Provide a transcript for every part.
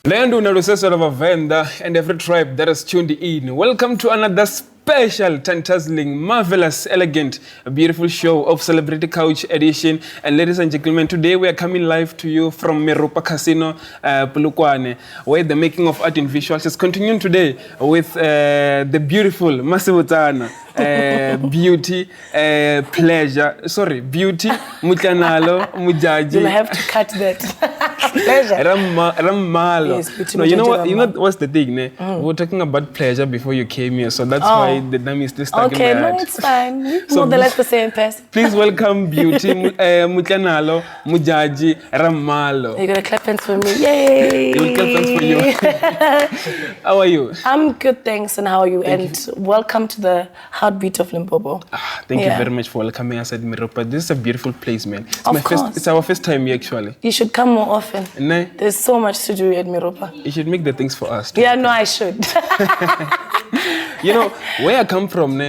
Land unalosesa of a vendor and every tribe that has tuned in. Welcome to another special, tongue-tuzzling, marvelous, elegant, beautiful show of Celebrity Couch Edition. And ladies and gentlemen, today we are coming live to you from Merupa Casino, Polokwane, where the making of art and visuals is continuing today with the beautiful Masibutana. Beauty, pleasure. Sorry, beauty, Motlanalo, Mujaji. You'll have to cut that. Pleasure. Ramalo. Yes, beauty, no, you know what? Ramalo. You know what's the thing, ne? We were talking about pleasure before you came here, so that's why the name is still stuck in my head. Okay, no, it's fine. So More or less the same person. Please welcome Beauty, Motlanalo, Mujaji, Ramalo. You're gonna clap hands for me. Yay! We'll clap hands for you. How are you? I'm good, thanks. And how are you? Welcome to the Heartbeat of Limpopo. Thank you very much for welcoming us at Merupa. This is a beautiful place, man. Of It's our first time here, actually. You should come more often. No? There's so much to do at Merupa. You should make the things for us too. Yeah, no, I should. You know, where I come from,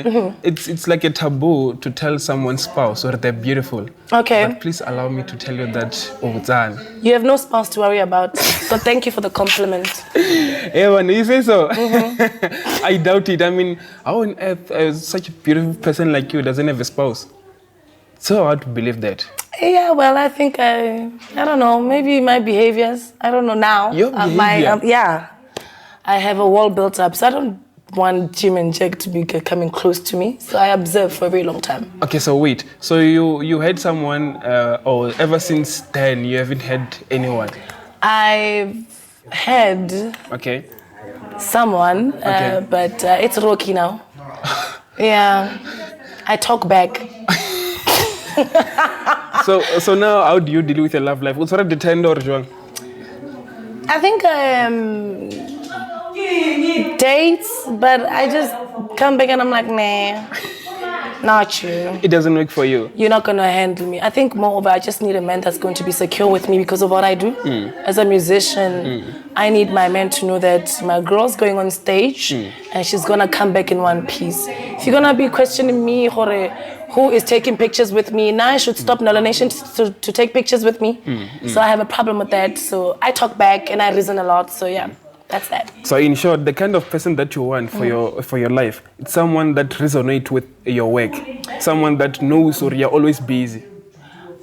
it's like a taboo to tell someone's spouse or they're beautiful. Okay. But please allow me to tell you that Ovuzan. You have no spouse to worry about. So thank you for the compliment. Evan, you say so? I doubt it. I mean, how on earth such a beautiful person like you doesn't have a spouse? So hard to believe that. Yeah, well, I think I don't know, maybe my behaviors. I don't know now. Your behavior? Yeah. I have a wall built up, so I don't want Jim and Jack to be coming close to me. So I observe for a very long time. Okay, so wait. So you had someone, or ever since then, you haven't had anyone? I've had someone, but it's rocky now. Yeah, I talk back. So now, how do you deal with your love life? What's sort of the tender or wrong? I think dates, but I just come back and I'm like, nah, not you. It doesn't work for you. You're not gonna handle me. I think moreover, I just need a man that's going to be secure with me because of what I do. As a musician, I need my man to know that my girl's going on stage and she's gonna come back in one piece. If you're gonna be questioning me, who is taking pictures with me, now I should stop Nala Nation to take pictures with me. So I have a problem with that. So I talk back and I reason a lot. So yeah. That's that. So in short, the kind of person that you want for your life, it's someone that resonates with your work, someone that knows or you're always busy.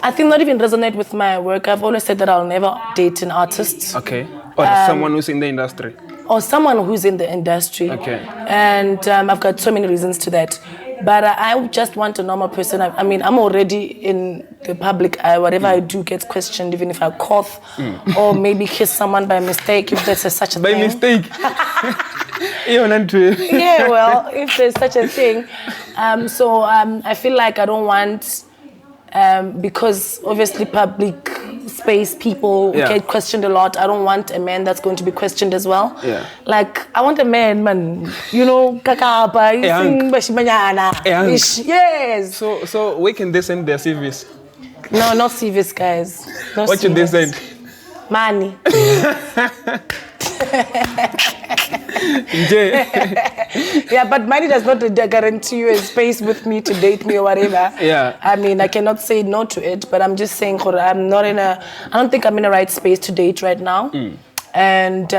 I think not even resonate with my work. I've always said that I'll never date an artist. Okay. Or someone who's in the industry. Or someone who's in the industry. Okay. And I've got so many reasons to that. But I just want a normal person. I mean, I'm already in the public eye. Whatever I do gets questioned, even if I cough or maybe kiss someone by mistake, if there's such a thing. By mistake? Yeah, well, if there's such a thing. So I feel like I don't want, because obviously public space people get questioned a lot. I don't want a man that's going to be questioned as well. Yeah. Like, I want a man, you know, kakapa, yes. So where can they send their CVs? No, not CVs, guys. No what should they send? Money. Yeah, but money does not guarantee you a space with me to date me or whatever. Yeah. I mean, I cannot say no to it, but I'm just saying I don't think I'm in the right space to date right now. And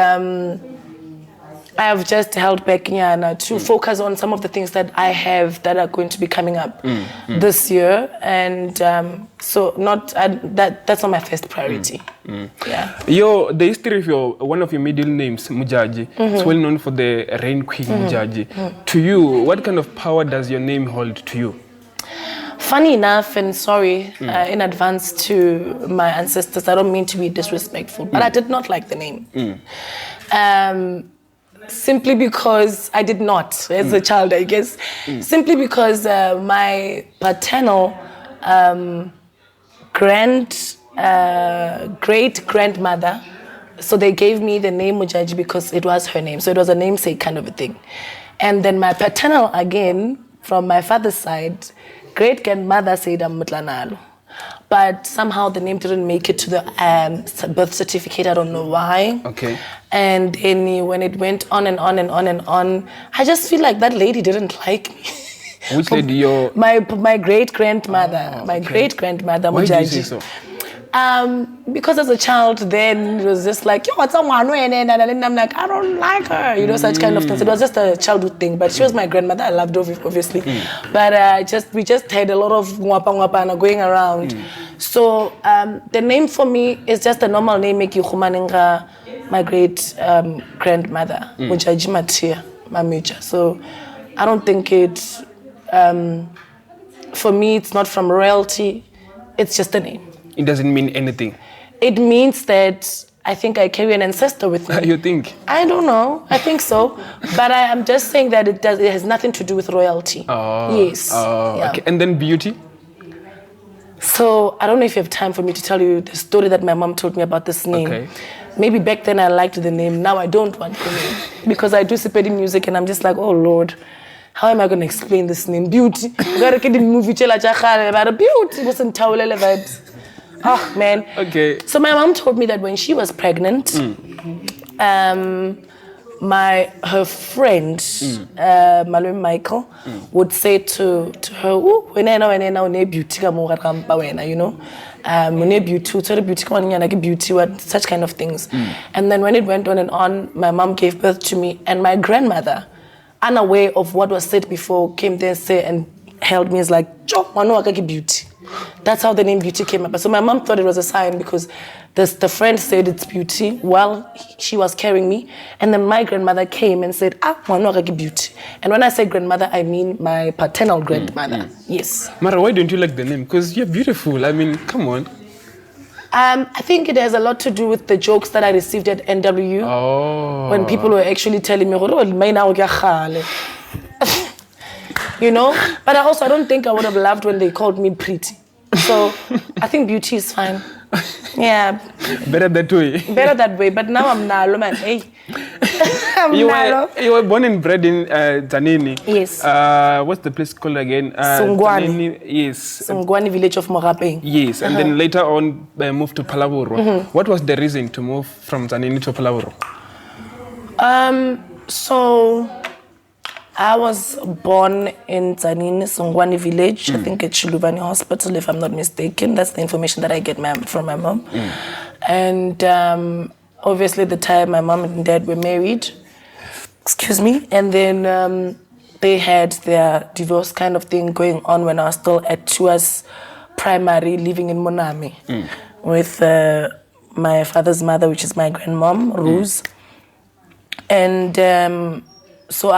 I have just held back to focus on some of the things that I have that are going to be coming up this year. And so that's not my first priority. Yeah. The history of one of your middle names, Mujaji, it's well known for the Rain Queen Mujaji. To you, what kind of power does your name hold to you? Funny enough, and sorry in advance to my ancestors, I don't mean to be disrespectful, but I did not like the name. Simply because I did not, as a child, I guess. Simply because my paternal great-grandmother, so they gave me the name Mujaji because it was her name. So it was a namesake kind of a thing. And then my paternal, again, from my father's side, great-grandmother said I'm Motlanalo. But somehow the name didn't make it to the birth certificate. I don't know why. Okay. And then when it went on and on and on and on, I just feel like that lady didn't like me. Which lady? My great-grandmother. My great-grandmother, Mujaji. Why do you say so? Because as a child, then it was just like, yo, what's someone? And I'm like, I don't like her, you know, such kind of things. It was just a childhood thing, but she was my grandmother. I loved her, obviously. But we just had a lot of mwapa going around. So the name for me is just a normal name, my great grandmother, Mujaji Matia, my major. So I don't think it, for me, it's not from royalty. It's just a name. It doesn't mean anything. It means that I think I carry an ancestor with me. You think? I don't know. I think so. But I'm just saying that it has nothing to do with royalty. Oh. Yes. Oh, yeah. Okay. And then beauty? So I don't know if you have time for me to tell you the story that my mom told me about this name. Okay. Maybe back then I liked the name. Now I don't want the name. Because I do Sepedi music and I'm just like, oh Lord, how am I going to explain this name? Beauty. You got to get the movie about beauty. Wasn't vibes. Oh man. Okay. So my mom told me that when she was pregnant, her friend, Malume Michael, would say to her, "Oh, when I beauty, you know, beauty, what such kind of things." And then when it went on and on, my mom gave birth to me, and my grandmother, unaware of what was said before, came there and held me as like, "Jo, beauty." That's how the name Beauty came up. So my mom thought it was a sign because the friend said it's Beauty while she was carrying me. And then my grandmother came and said, Beauty. And when I say grandmother, I mean my paternal grandmother. Yes. Mara, why don't you like the name? Because you're beautiful. I mean, come on. I think it has a lot to do with the jokes that I received at NW. Oh. When people were actually telling me, you know, but I don't think I would have loved when they called me pretty. So I think beauty is fine. Yeah. Better that way. Better that way. But now I'm Nalo, man. Hey. You were born and bred in Tzaneen. Yes. What's the place called again? Songwane. Yes. Songwane village of Morapeng. Yes. And then later on moved to Mmahlabirwa. What was the reason to move from Tzaneen to Mmahlabirwa? So I was born in Tzaneen, Songwane village, I think at Shiluvani Hospital, if I'm not mistaken. That's the information that I get from my mom. And obviously at the time my mom and dad were married, and then they had their divorce kind of thing going on when I was still at Tuas Primary, living in Monami with my father's mother, which is my grandmom, Rose. And so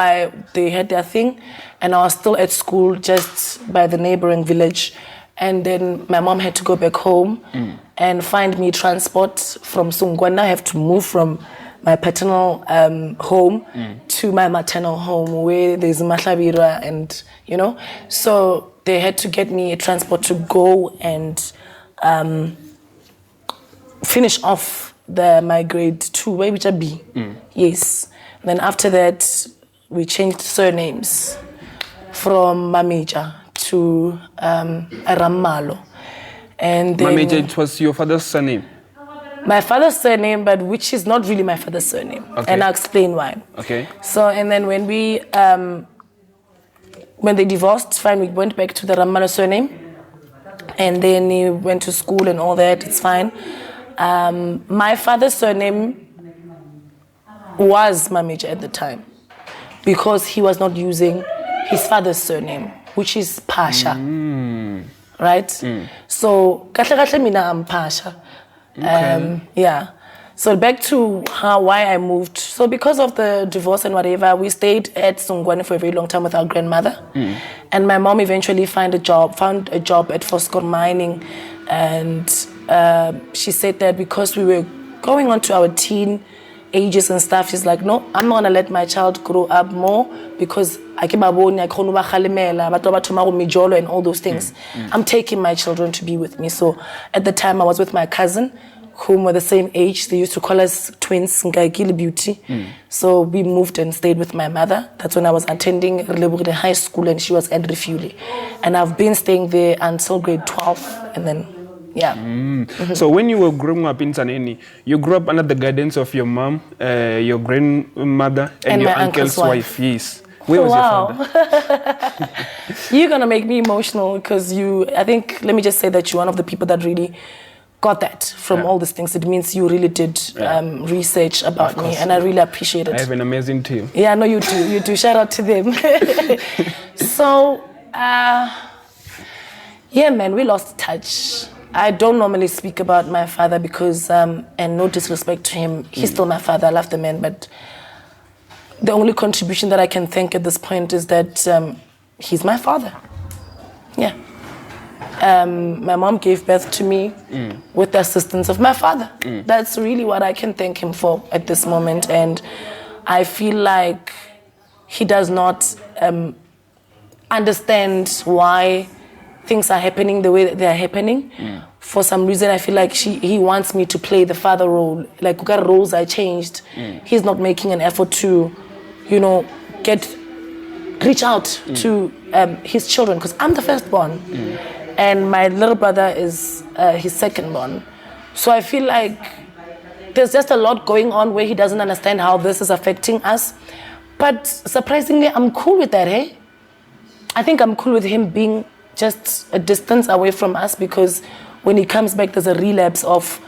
they had their thing, and I was still at school just by the neighboring village. And then my mom had to go back home and find me transport from Songwane. I have to move from my paternal home to my maternal home where there's Mmahlabirwa and, you know. So they had to get me a transport to go and finish off my grade 2, which I B. Yes. And then after that, we changed surnames from Mamija to Rammalo. And then Mamija, it was your father's surname? My father's surname, but which is not really my father's surname. Okay. And I'll explain why. Okay. So, and then when they divorced, fine, we went back to the Rammalo surname. And then he went to school and all that, it's fine. My father's surname was Mamija at the time because he was not using his father's surname, which is Pasha, right? So, kahle mina I'm Pasha. Okay. Yeah. So back to why I moved. So because of the divorce and whatever, we stayed at Songwane for a very long time with our grandmother. And my mom eventually found a job at Foskor Mining. And she said that because we were going on to our teen ages and stuff, she's like, no, I'm not gonna let my child grow up more because and all those things. I'm taking my children to be with me. So at the time I was with my cousin, whom were the same age. They used to call us twins, Ngaikili Beauty. So we moved and stayed with my mother. That's when I was attending Relebohile High School and she was at Refuele. And I've been staying there until grade 12 and then yeah. So when you were growing up in Tzaneen, you grew up under the guidance of your mom, your grandmother, and your uncle's wife. Yes. Where was your father? You're gonna make me emotional because I think, let me just say that you're one of the people that really got that from all these things. It means you really did research about me, and I really appreciate it. I have an amazing team. Yeah, no, you do. You do. Shout out to them. So, yeah, man, we lost touch. I don't normally speak about my father because, and no disrespect to him, he's still my father. I love the man, but the only contribution that I can think at this point is that he's my father. Yeah. My mom gave birth to me with the assistance of my father. That's really what I can thank him for at this moment. And I feel like he does not understand why things are happening the way that they are happening. For some reason, I feel like he wants me to play the father role. Like, what roles I changed. He's not making an effort to, reach out to his children, because I'm the firstborn. And my little brother is his secondborn. So I feel like there's just a lot going on where he doesn't understand how this is affecting us. But surprisingly, I'm cool with that, hey? I think I'm cool with him being just a distance away from us, because when he comes back, there's a relapse of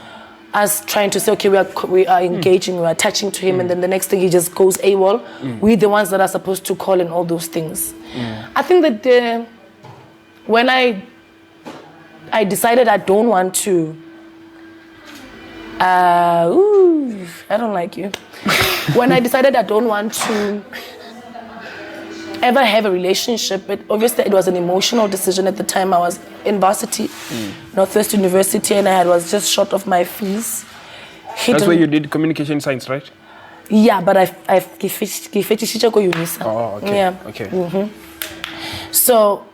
us trying to say, okay, we are engaging, we are attaching to him, and then the next thing he just goes AWOL. We're the ones that are supposed to call and all those things. I think that when I decided I don't want to, I don't like you. When I decided I don't want to ever have a relationship, obviously it was an emotional decision at the time. I was in varsity, Northwest University, and I was just short of my fees. That's where you did communication science, right? Yeah, but I've UNISA. Oh, okay. Yeah. Okay. So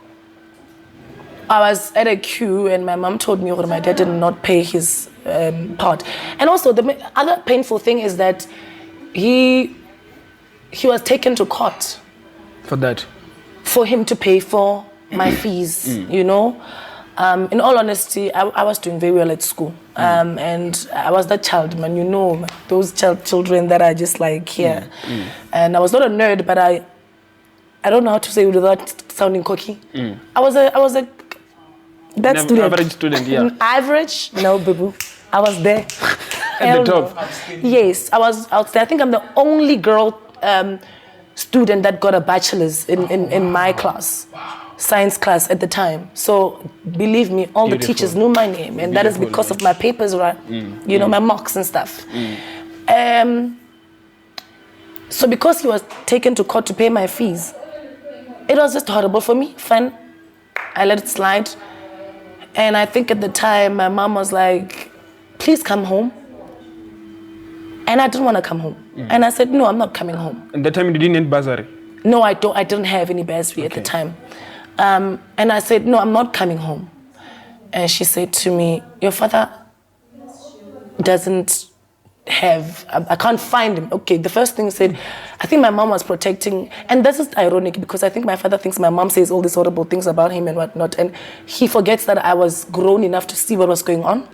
I was at a queue, and my mom told me that my dad did not pay his part. And also, the other painful thing is that he was taken to court. For that? For him to pay for my fees, In all honesty, I was doing very well at school. And I was that child, man, those children that are just like here. And I was not a nerd, but I don't know how to say it without sounding cocky. I was a that An student. Average student, yeah. Average? No, boo. I was there. At the top. Yes, I was out there. I think I'm the only girl student that got a bachelor's in my class, science class at the time. So believe me, all the teachers knew my name, and that is because of my papers, right? My marks and stuff. So because he was taken to court to pay my fees, it was just horrible for me. Fine, I let it slide. And I think at the time my mom was like, please come home. And I didn't want to come home. And I said, no, I'm not coming home. And that time you didn't need bursary? No, I didn't have any bursary at the time. And I said, no, I'm not coming home. And she said to me, your father doesn't have, I can't find him. Okay, the first thing said, I think my mom was protecting, and this is ironic because I think my father thinks my mom says all these horrible things about him and whatnot, and he forgets that I was grown enough to see what was going on.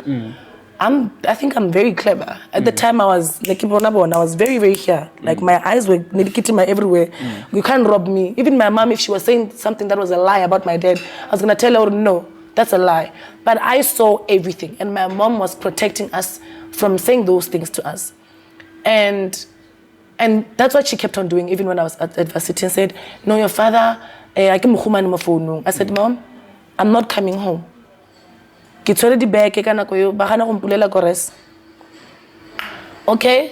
I think I'm very clever. At the time I was like, I was very, very here. Like my eyes were everywhere. You can't rob me. Even my mom, if she was saying something that was a lie about my dad, I was gonna tell her, no, that's a lie. But I saw everything, and my mom was protecting us from saying those things to us. And that's what she kept on doing, even when I was at varsity, and said, no, your father, I said, Mom, I'm not coming home. Okay?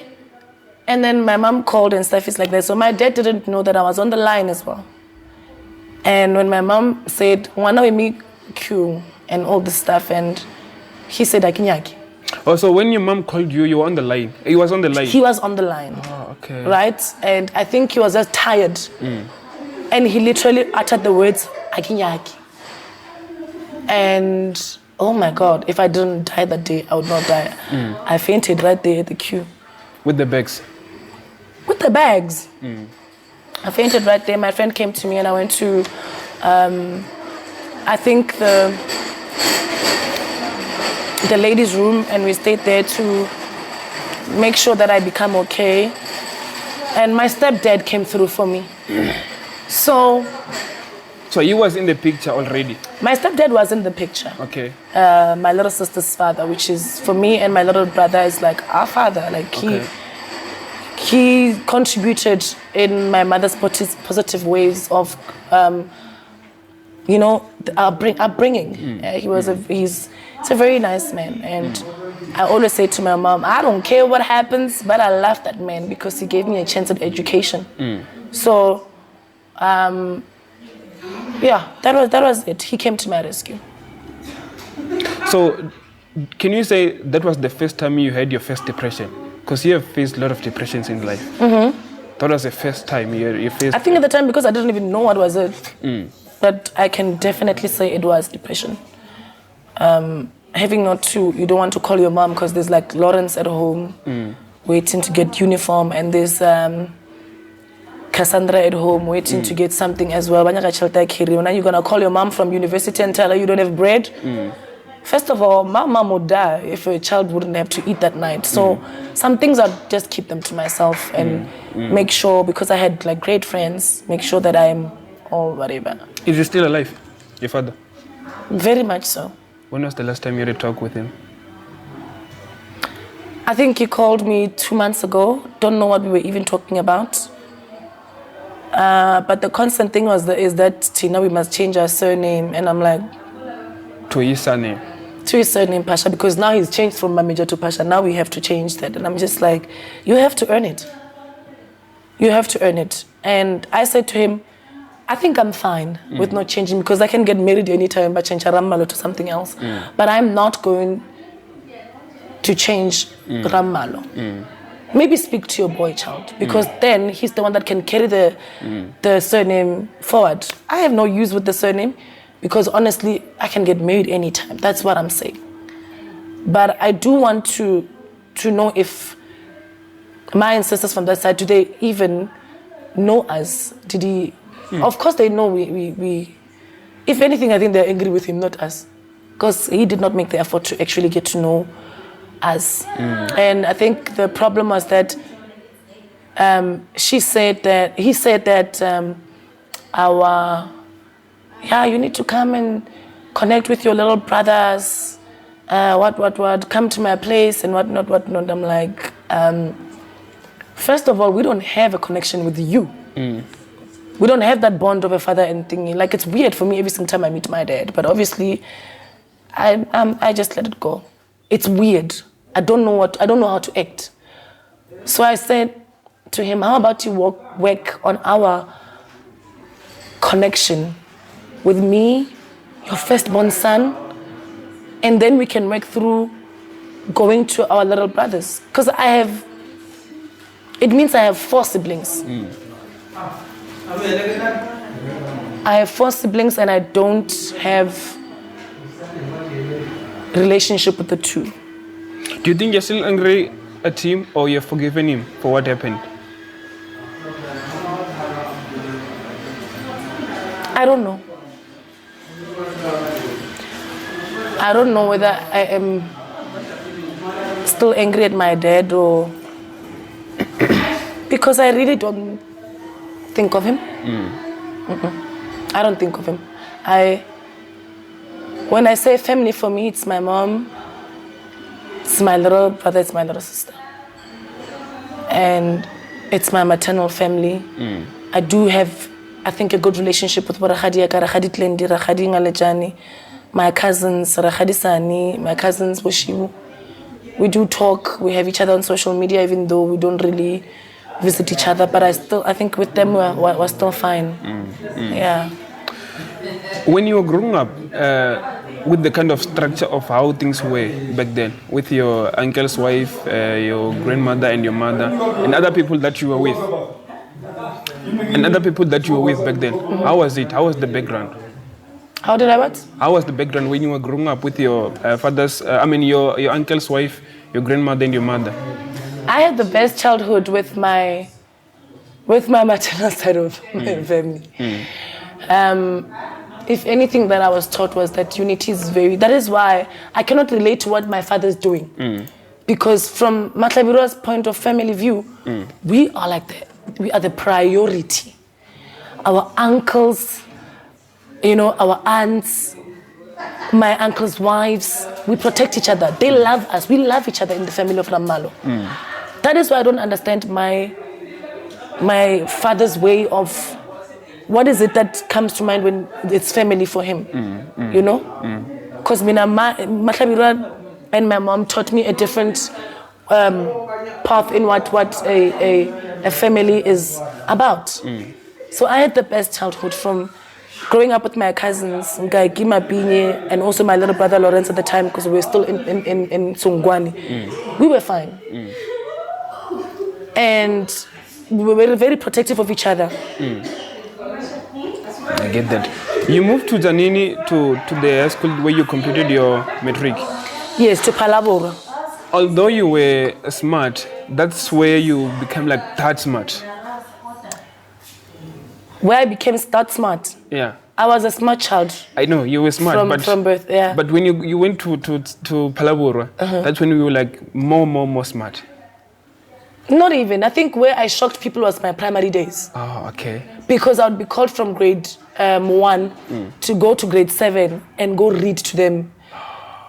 And then my mom called and stuff is like that. So my dad didn't know that I was on the line as well. And when my mom said, "Wana we me queue," and all this stuff, and he said, "Akinyaki." Oh, so when your mom called you, you were on the line. He was on the line. He was on the line. Oh, okay. Right? And I think he was just tired. And he literally uttered the words, "Akinyaki." And oh my God, if I didn't die that day, I would not die. I fainted right there at the queue. With the bags? With the bags. I fainted right there. My friend came to me and I went to, I think the ladies' room, and we stayed there to make sure that I become okay. And my stepdad came through for me. So he was in the picture already? My stepdad was in the picture. Okay. My little sister's father, which is for me and my little brother, is like our father. Like he contributed in my mother's positive ways of, upbringing. He's a very nice man, and I always say to my mom, I don't care what happens, but I love that man because he gave me a chance at education. So, that was it. He came to my rescue. So, can you say that was the first time you had your first depression? Because you have faced a lot of depressions in life. That was the first time you faced... I think at the time, because I didn't even know what was it, but I can definitely say it was depression. Having you don't want to call your mom because there's like Lawrence at home waiting to get uniform, and there's Cassandra at home waiting to get something as well. Now you're going to call your mom from university and tell her you don't have bread. First of all, my mom would die if a child wouldn't have to eat that night. So some things I just keep them to myself and make sure, because I had like great friends, make sure that I'm all whatever. Is he still alive, your father? Very much so. When was the last time you had a talk with him? I think he called me 2 months ago. Don't know what we were even talking about. But the constant thing is that Tina, we must change our surname. And I'm like... To his surname? To his surname, Pasha, because now he's changed from Mamija to Pasha. Now we have to change that. And I'm just like, you have to earn it. You have to earn it. And I said to him, I think I'm fine with not changing because I can get married anytime but change Rammalo to something else. But I'm not going to change Rammalo. Maybe speak to your boy child because then he's the one that can carry the surname forward. I have no use with the surname because honestly, I can get married anytime. That's what I'm saying. But I do want to know if my ancestors from that side, do they even know us? Did he... Of course they know we... If anything, I think they're angry with him, not us. Because he did not make the effort to actually get to know us. And I think the problem was that he said that you need to come and connect with your little brothers, come to my place and whatnot. I'm like, first of all, we don't have a connection with you. We don't have that bond of a father and thingy. Like, it's weird for me every single time I meet my dad, but obviously, I just let it go. It's weird. I don't know how to act. So I said to him, how about you work on our connection with me, your firstborn son, and then we can work through going to our little brothers. Because it means I have 4 siblings. I have 4 siblings and I don't have relationship with the 2. Do you think you're still angry at him or you've forgiven him for what happened? I don't know. I don't know whether I am still angry at my dad or... because I really don't think of him. I don't think of him. When I say family, for me, it's my mom, it's my little brother, it's my little sister. And it's my maternal family. I do have, I think, a good relationship with Rakhadi Klendi, Rakhadi Ngalejani, my cousins, Rakhadi Sani, my cousins Boshibu. We do talk, we have each other on social media, even though we don't really visit each other, but I think with them we're still fine. Yeah. When you were growing up, with the kind of structure of how things were back then, with your uncle's wife, your grandmother and your mother, and other people that you were with, back then, how was it? How was the background? How did I what? How was the background when you were growing up with your your uncle's wife, your grandmother and your mother? I had the best childhood with my maternal side of my family. If anything that I was taught was that unity is that is why I cannot relate to what my father's doing. Because from Mmahlabirwa's point of family view, we are we are the priority. Our uncles, our aunts, my uncle's wives, we protect each other. They love us. We love each other in the family of Ramalo. That is why I don't understand my father's way of, what is it that comes to mind when it's family for him, you know? Because Mmahlabirwa and my mom taught me a different path in what a family is about. So I had the best childhood from growing up with my cousins, and also my little brother Lawrence at the time, because we were still in Songwani. We were fine. And we were very protective of each other. I get that. You moved to Zanini to the high school where you completed your matric. Yes, to Mmahlabirwa. Although you were smart, that's where you became like that smart. Where I became that smart. Yeah. I was a smart child. I know you were smart, from birth. Yeah. But when you went to Mmahlabirwa, that's when you were like more smart. Not even. I think where I shocked people was my primary days. Oh, okay. Because I would be called from grade 1 to go to grade 7 and go read to them.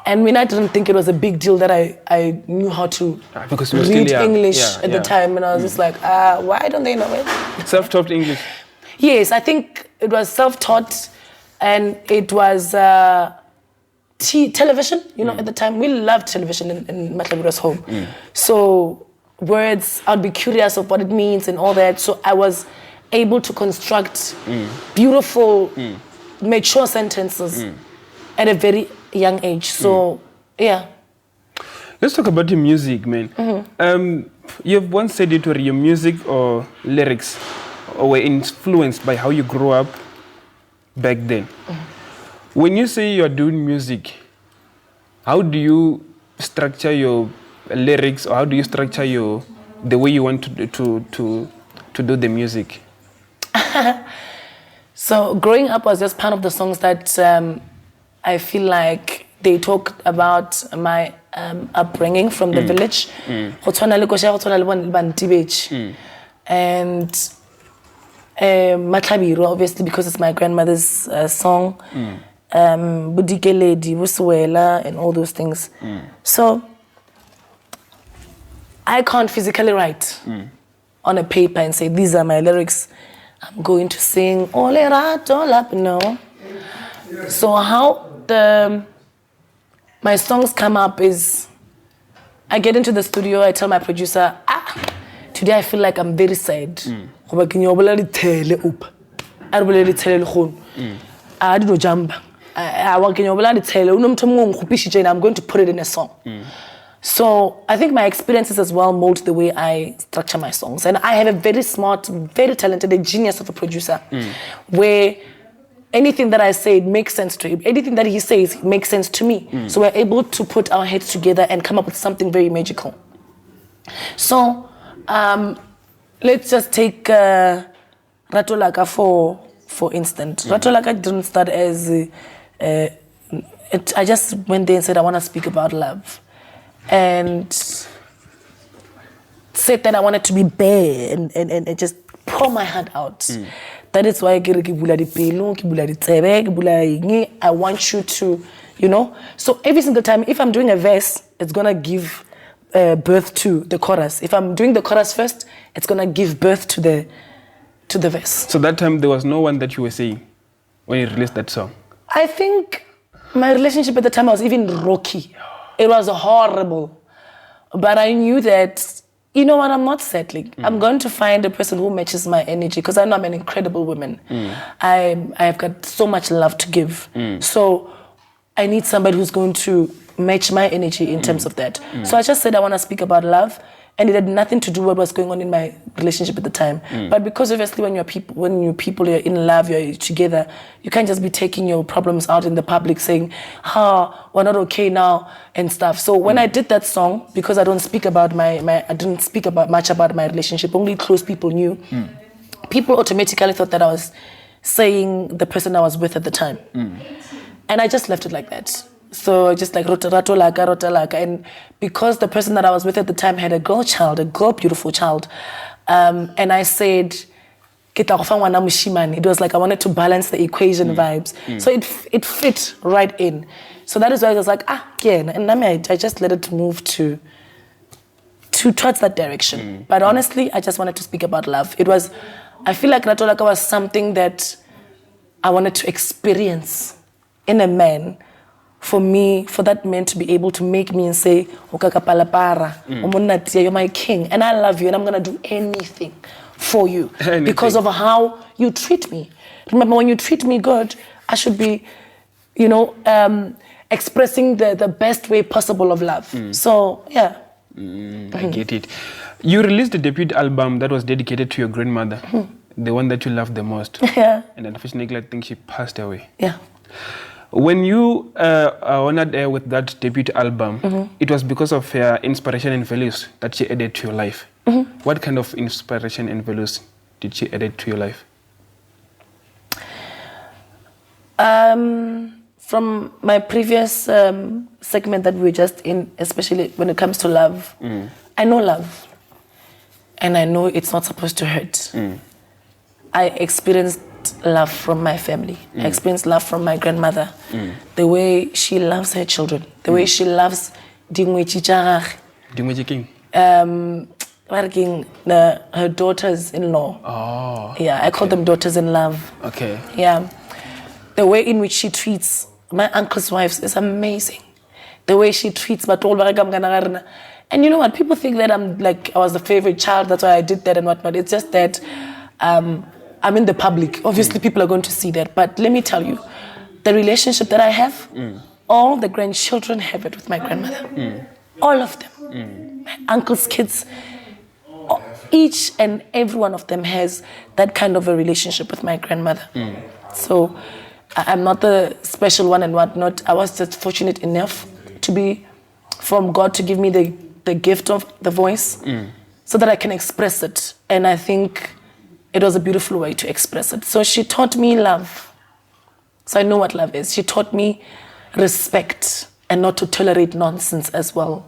And when I didn't think it was a big deal that I knew how to read English at the time. And I was just like, why don't they know it? Self-taught English? Yes, I think it was self-taught, and it was television. You know, at the time, we loved television in Mmahlabirwa's home. So words, I'd be curious of what it means and all that. So I was able to construct beautiful, mature sentences at a very young age. So, yeah. Let's talk about your music, man. You've once said it, or your music or lyrics were influenced by how you grew up back then. When you say you're doing music, how do you structure your lyrics, or how do you structure the way you want to do the music? So growing up was just part of the songs that I feel like they talk about my upbringing from the village. And Mmahlabirwa, obviously, because it's my grandmother's song. Budikeledi, Busuela, and all those things. So I can't physically write on a paper and say, these are my lyrics. I'm going to sing Ole Rato Lap. No. So how my songs come up is, I get into the studio, I tell my producer, today I feel like I'm very sad. I'm going to put it in a song. So I think my experiences as well mold the way I structure my songs. And I have a very smart, very talented, a genius of a producer, where anything that I say makes sense to him. Anything that he says makes sense to me. So we're able to put our heads together and come up with something very magical. So let's just take Ratolaka for instance. Ratolaka didn't start as I just went there and said I want to speak about love, and said that I wanted to be bare and just pour my heart out. That is why I want you to, you know. So every single time, if I'm doing a verse, it's gonna give birth to the chorus. If I'm doing the chorus first, it's gonna give birth to the verse. So that time there was no one that you were saying when you released that song? I think my relationship at the time was even rocky. It was horrible. But I knew that, you know what, I'm not settling. I'm going to find a person who matches my energy, because I know I'm an incredible woman. I've got so much love to give. So I need somebody who's going to match my energy in terms of that. So I just said I want to speak about love, and it had nothing to do with what was going on in my relationship at the time. But because obviously when you're in love, you're together, you can't just be taking your problems out in the public saying, we're not okay now and stuff. So when I did that song, because I didn't speak about much about my relationship, only close people knew, people automatically thought that I was saying the person I was with at the time. And I just left it like that. So just like rota laka. And because the person that I was with at the time had a girl child, a girl beautiful child, and I said, It was like I wanted to balance the equation vibes. So it fit right in. So that is why I was like, again. And I just let it move towards that direction. But honestly, I just wanted to speak about love. I feel like Ratolaka was something that I wanted to experience in a man. For that man to be able to make me and say, you're my king, and I love you, and I'm going to do anything for you because of how you treat me. Remember, when you treat me good, I should be, expressing the best way possible of love. So, yeah. I get it. You released a debut album that was dedicated to your grandmother, the one that you loved the most. Yeah. And unfortunately, I think she passed away. Yeah. When you honored her with that debut album, it was because of her inspiration and values that she added to your life. What kind of inspiration and values did she add to your life? From my previous segment that we were just in, especially when it comes to love, I know love. And I know it's not supposed to hurt. I experienced love from my family. I experienced love from my grandmother. The way she loves her children. The way she loves Dingwe Chichara. Dingwe King? Her daughters-in-law. Oh. Yeah, I call them daughters-in-love. Okay. Yeah. The way in which she treats my uncle's wives is amazing. The way she treats Batol Baragam. And you know what? People think that I was the favorite child, that's why I did that and whatnot. It's just that I'm in the public. Obviously, people are going to see that. But let me tell you, the relationship that I have, all the grandchildren have it with my grandmother. All of them. My uncle's kids, each and every one of them has that kind of a relationship with my grandmother. So I'm not the special one and whatnot. I was just fortunate enough to be, from God to give me the gift of the voice so that I can express it. And I think it was a beautiful way to express it. So she taught me love. So I know what love is. She taught me respect and not to tolerate nonsense as well.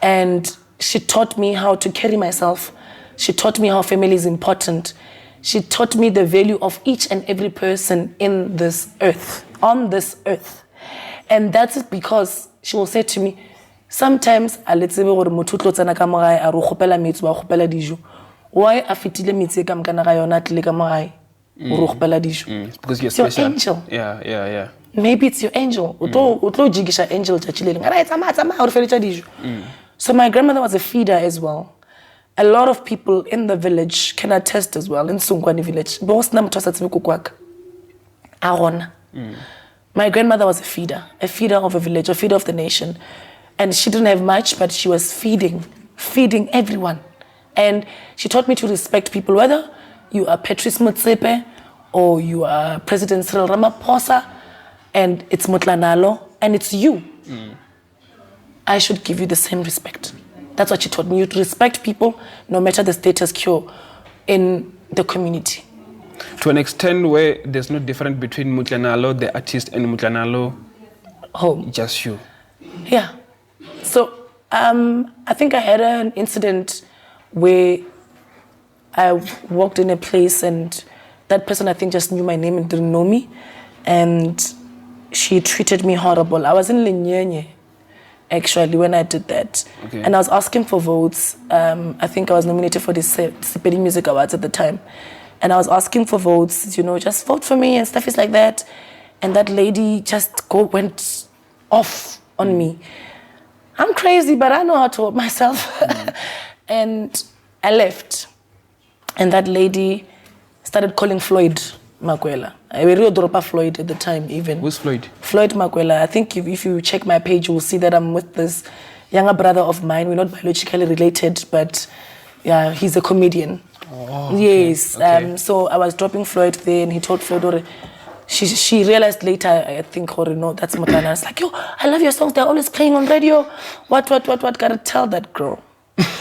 And she taught me how to carry myself. She taught me how family is important. She taught me the value of each and every person in this earth, on this earth. And that's because she will say to me, sometimes, why a fitile metsi ka mkana ga yona tle ka mogae o re dijo? Because you're special. Your angel. Yeah. Maybe it's your angel. O tlo jigisha angel tšatši le lengwe. Ara tsamaya o re feletša dijo. So my grandmother was a feeder as well. A lot of people in the village can attest as well, in Sungwani village. My grandmother was a feeder of a village, a feeder of the nation. And she didn't have much, but she was feeding everyone. And she taught me to respect people, whether you are Patrice Motsepe or you are President Cyril Ramaphosa, and it's Motlanalo, and it's you. I should give you the same respect. That's what she taught me. You to respect people, no matter the status quo in the community. To an extent where there's no difference between Motlanalo, the artist, and Motlanalo, home. Just you. Yeah. So I think I had an incident where I walked in a place and that person I think just knew my name and didn't know me, and she treated me horrible. I was in Linyenye actually when I did that. Okay. And I was asking for votes. I think I was nominated for the Sepedi Music Awards at the time. And I was asking for votes, just vote for me and stuff is like that. And that lady just went off on me. I'm crazy, but I know how to hold myself. And I left. And that lady started calling Floyd Makwela. I really dropped Floyd at the time even. Who's Floyd? Floyd Makwela. I think if you check my page, you will see that I'm with this younger brother of mine. We're not biologically related, but yeah, he's a comedian. Oh, okay. Yes. Okay. So I was dropping Floyd there, and he told Floyd, she realized later, I think, no, that's Motlanalo. It's like, yo, I love your songs. They're always playing on radio. What? Gotta tell that girl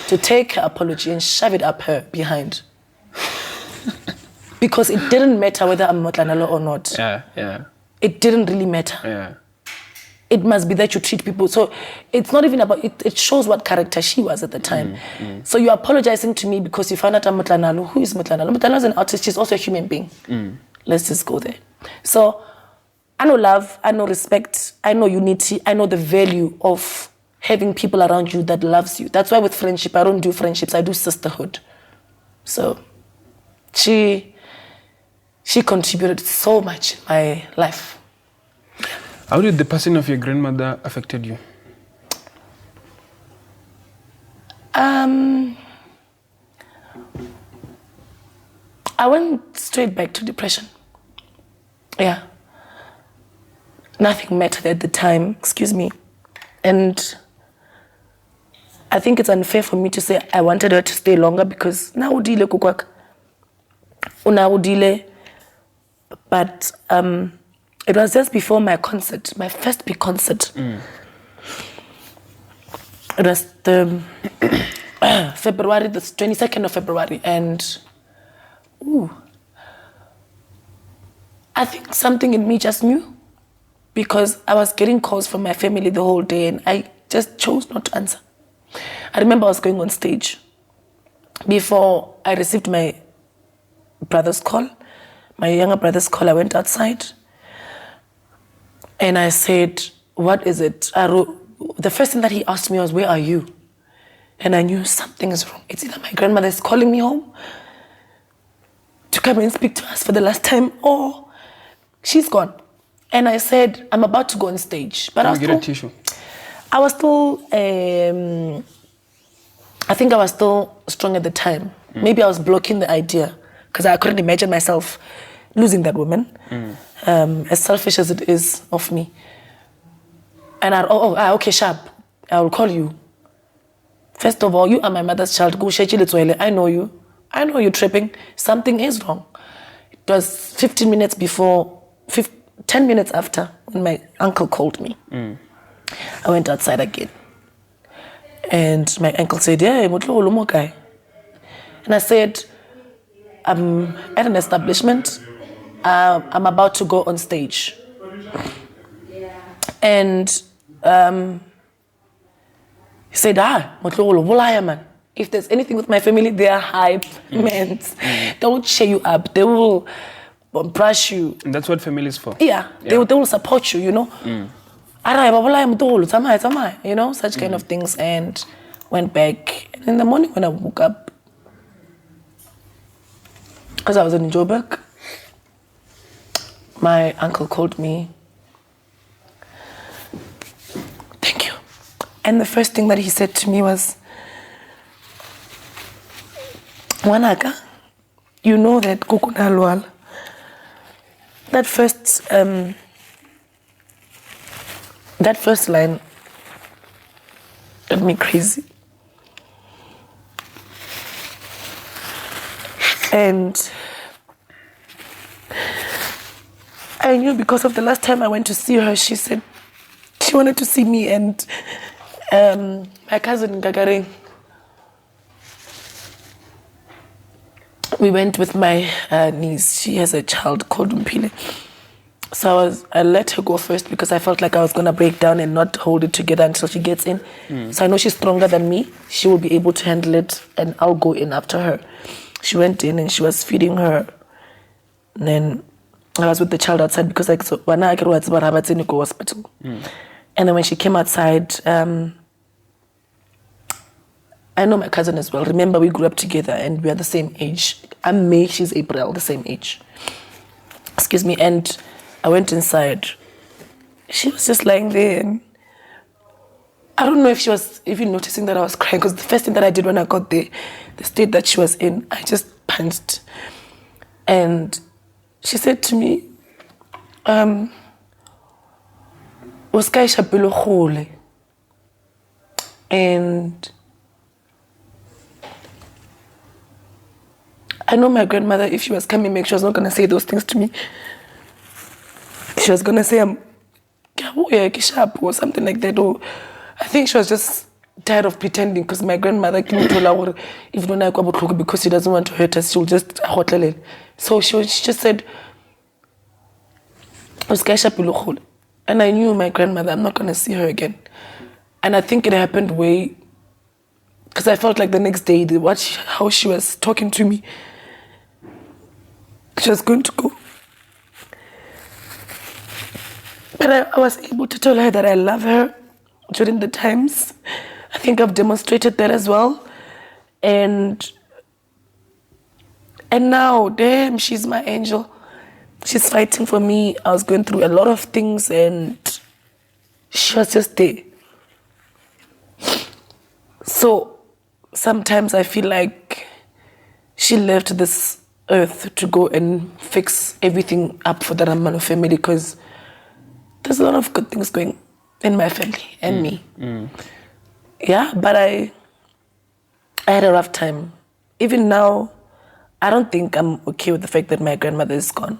to take her apology and shove it up her behind. Because it didn't matter whether I'm Motlanalo or not. Yeah. It didn't really matter. Yeah. it must be that you treat people. So it's not even about, it shows what character she was at the time. So you're apologizing to me because you found out I'm Motlanalo. Who is Motlanalo? Motlanalo is an artist, she's also a human being. Let's just go there. So I know love, I know respect, I know unity, I know the value of having people around you that loves you. That's why with friendship, I don't do friendships, I do sisterhood. So she contributed so much in my life. How did the passing of your grandmother affected you? I went straight back to depression. Yeah. Nothing mattered at the time, excuse me. And I think it's unfair for me to say I wanted her to stay longer because now udile kukwak. Una udile. But it was just before my concert, my first big concert. It was the February, the 22nd of February, and I think something in me just knew because I was getting calls from my family the whole day and I just chose not to answer. I remember I was going on stage before I received my brother's call, my younger brother's call. I went outside and I said, what is it? The first thing that he asked me was, where are you? And I knew something is wrong. It's either my grandmother is calling me home to come and speak to us for the last time or she's gone. And I said, I'm about to go on stage. But Can I get a tissue? I was still, I think I was still strong at the time. Maybe I was blocking the idea because I couldn't imagine myself losing that woman, as selfish as it is of me. And okay, sharp, I will call you. First of all, you are my mother's child. Go I know you. I know you're tripping. Something is wrong. It was 15 minutes before, 10 minutes after when my uncle called me. I went outside again. And my uncle said, yeah, Motlanalo guy. And I said, I'm at an establishment. I'm about to go on stage. And he said, Motlanalo, man. If there's anything with my family, they are hype men. They will cheer you up. They will brush you. And that's what family is for. Yeah. They will support you, you know. You know, such kind of things. And went back. And in the morning when I woke up, because I was in Joburg, my uncle called me. Thank you. And the first thing that he said to me was, Wanaka, you know that Kukunalwal, that first line got me crazy. And I knew because of the last time I went to see her, she said she wanted to see me and my cousin Gagarin. We went with my niece. She has a child called Mpile. So I let her go first because I felt like I was going to break down and not hold it together until she gets in. So I know she's stronger than me. She will be able to handle it and I'll go in after her. She went in and she was feeding her. And then I was with the child outside because I go hospital. And then when she came outside, I know my cousin as well. Remember, we grew up together and we are the same age. I'm May, she's April, the same age. Excuse me. And I went inside. She was just lying there. And I don't know if she was even noticing that I was crying because the first thing that I did when I got there, the state that she was in, I just punched. And she said to me, and I know my grandmother, if she was coming back, she was not going to say those things to me. She was going to say, or something like that. Or I think she was just tired of pretending because my grandmother came to her, if don't like because she doesn't want to hurt us, she'll just so she just said, And I knew my grandmother, I'm not going to see her again. And I think it happened because I felt like the next day, how she was talking to me, she was going to go. But I was able to tell her that I love her during the times. I think I've demonstrated that as well. And now, damn, she's my angel. She's fighting for me. I was going through a lot of things and she was just there. So sometimes I feel like she left this earth to go and fix everything up for the Ramano family because there's a lot of good things going in my family and me. Yeah, but I had a rough time. Even now, I don't think I'm okay with the fact that my grandmother is gone.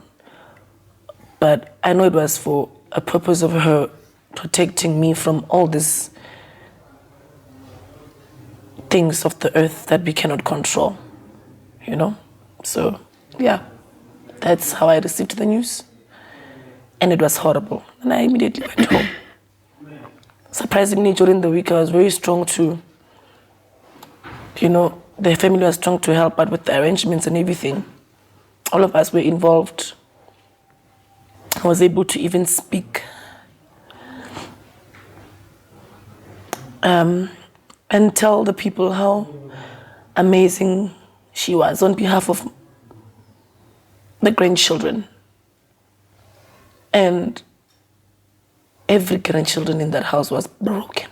But I know it was for a purpose of her protecting me from all these things of the earth that we cannot control, you know? So, yeah, that's how I received the news. And it was horrible. And I immediately went home. Surprisingly, during the week, I was very strong to, the family was strong to help out with the arrangements and everything. All of us were involved. I was able to even speak and tell the people how amazing she was on behalf of the grandchildren. And every grandchildren in that house was broken.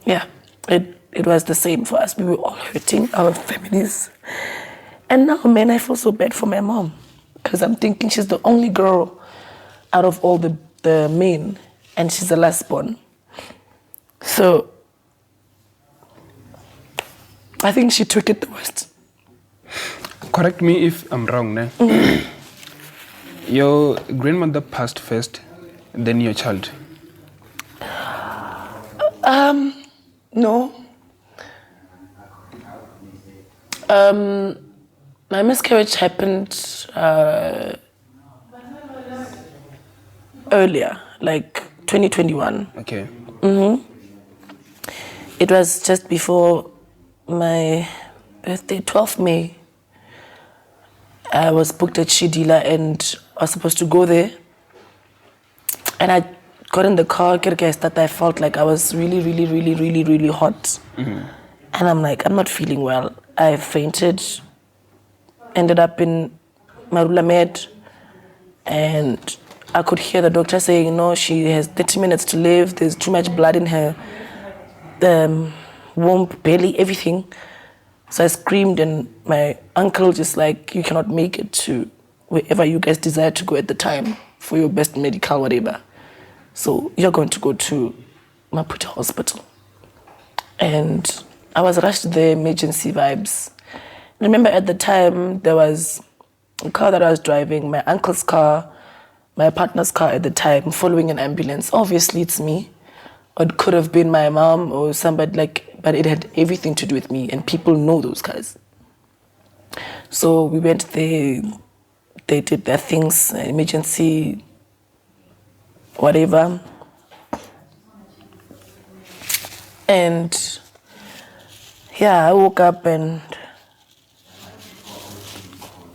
Yeah, it was the same for us. We were all hurting, our families. And now, man, I feel so bad for my mom because I'm thinking she's the only girl out of all the men and she's the last born. So I think she took it the worst. Correct me if I'm wrong, ne? Your grandmother passed first, then your child. No. My miscarriage happened earlier, like 2021. Okay. It was just before my birthday, 12th May. I was booked at Shidila and I was supposed to go there. And I got in the car, that I felt like I was really, really, really, really, really hot. And I'm like, I'm not feeling well. I fainted, ended up in Marula Med, and I could hear the doctor saying, no, she has 30 minutes to live. There's too much blood in her womb, belly, everything. So I screamed and my uncle just like, you cannot make it to wherever you guys desire to go at the time for your best medical whatever. So you're going to go to Maputo Hospital. And I was rushed there, emergency vibes. Remember at the time, there was a car that I was driving, my uncle's car, my partner's car at the time, following an ambulance. Obviously it's me. Or it could have been my mom or somebody but it had everything to do with me and people know those guys. So we went there, they did their things, emergency, whatever. And yeah, I woke up and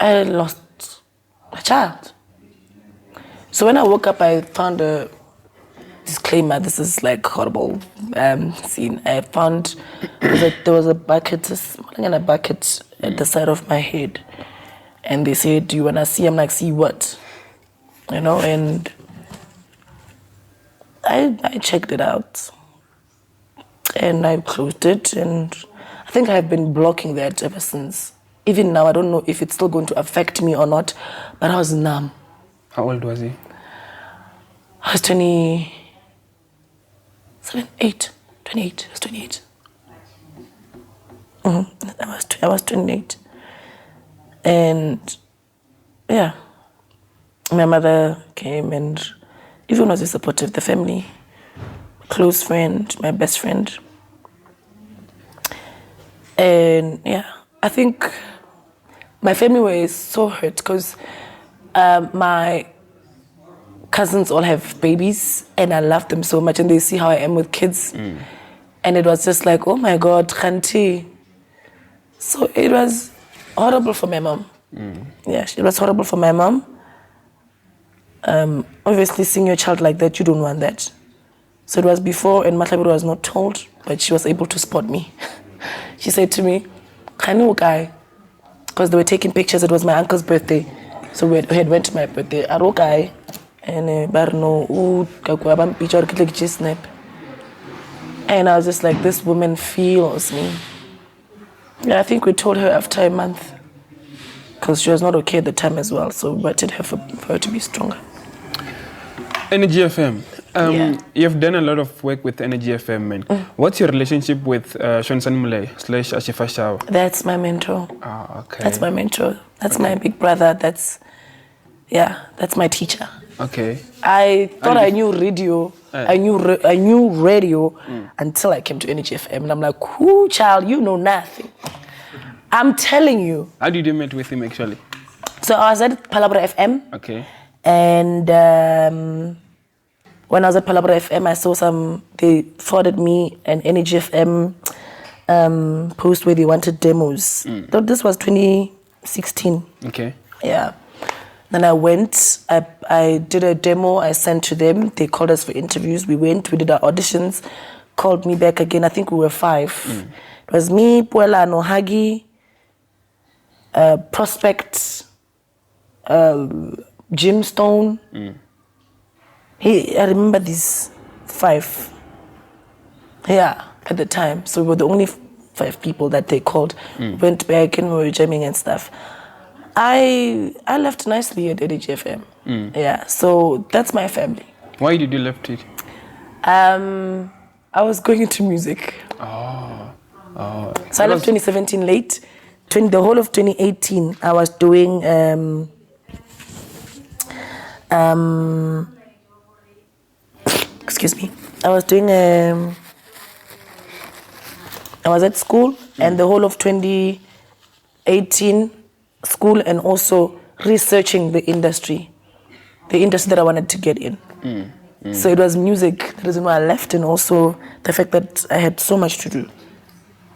I lost a child. So when I woke up, I found a disclaimer, this is like horrible scene. I found there was a bucket at the side of my head. And they said, do you want to see? I'm like, see what? And I checked it out. And I closed it. And I think I've been blocking that ever since. Even now, I don't know if it's still going to affect me or not, but I was numb. How old was he? I was 28. I was 28. I was 28. And yeah, my mother came and everyone was supportive, the family, close friend, my best friend. And yeah, I think my family was so hurt because my cousins all have babies, and I love them so much, and they see how I am with kids. And it was just like, oh my God, Khanti. So it was horrible for my mom. Yeah, it was horrible for my mom. Obviously, seeing your child like that, you don't want that. So it was before, and Mmahlabirwa was not told, but she was able to spot me. She said to me, Khanu guy, because they were taking pictures. It was my uncle's birthday, so we had went to my birthday. Aro guy, and Barno, snap. And I was just like, this woman feels me. Yeah, I think we told her after a month, because she was not okay at the time as well. So we waited for her to be stronger. Energy FM. Yeah. You've done a lot of work with Energy FM, man. What's your relationship with Shonsan Mulay / Ashifa Shaw? That's my mentor. Ah, okay. That's my mentor. That's my big brother. That's my teacher. Okay. I thought I knew radio. I knew radio until I came to Energy FM, and I'm like, "Whoo, child, you know nothing." I'm telling you. How did you meet with him actually? So I was at Mmahlabirwa FM. Okay. And when I was at Mmahlabirwa FM, I saw they forwarded me an Energy FM post where they wanted demos. This was 2016. Okay. Yeah. Then I went, I did a demo, I sent to them. They called us for interviews. We went, we did our auditions, called me back again. I think we were 5. It was me, Puela Nohagi, Prospect, Jim Stone. I remember these 5. Yeah, at the time. So we were the only 5 people that they called. Went back and we were jamming and stuff. I left nicely at Energy FM. Yeah, so that's my family. Why did you left it? I was going into music. Oh. So I left 2017 late. The whole of 2018, I was doing excuse me. I was doing I was at school, and the whole of 2018, school, and also researching the industry that I wanted to get in. So it was music, the reason why I left, and also the fact that I had so much to do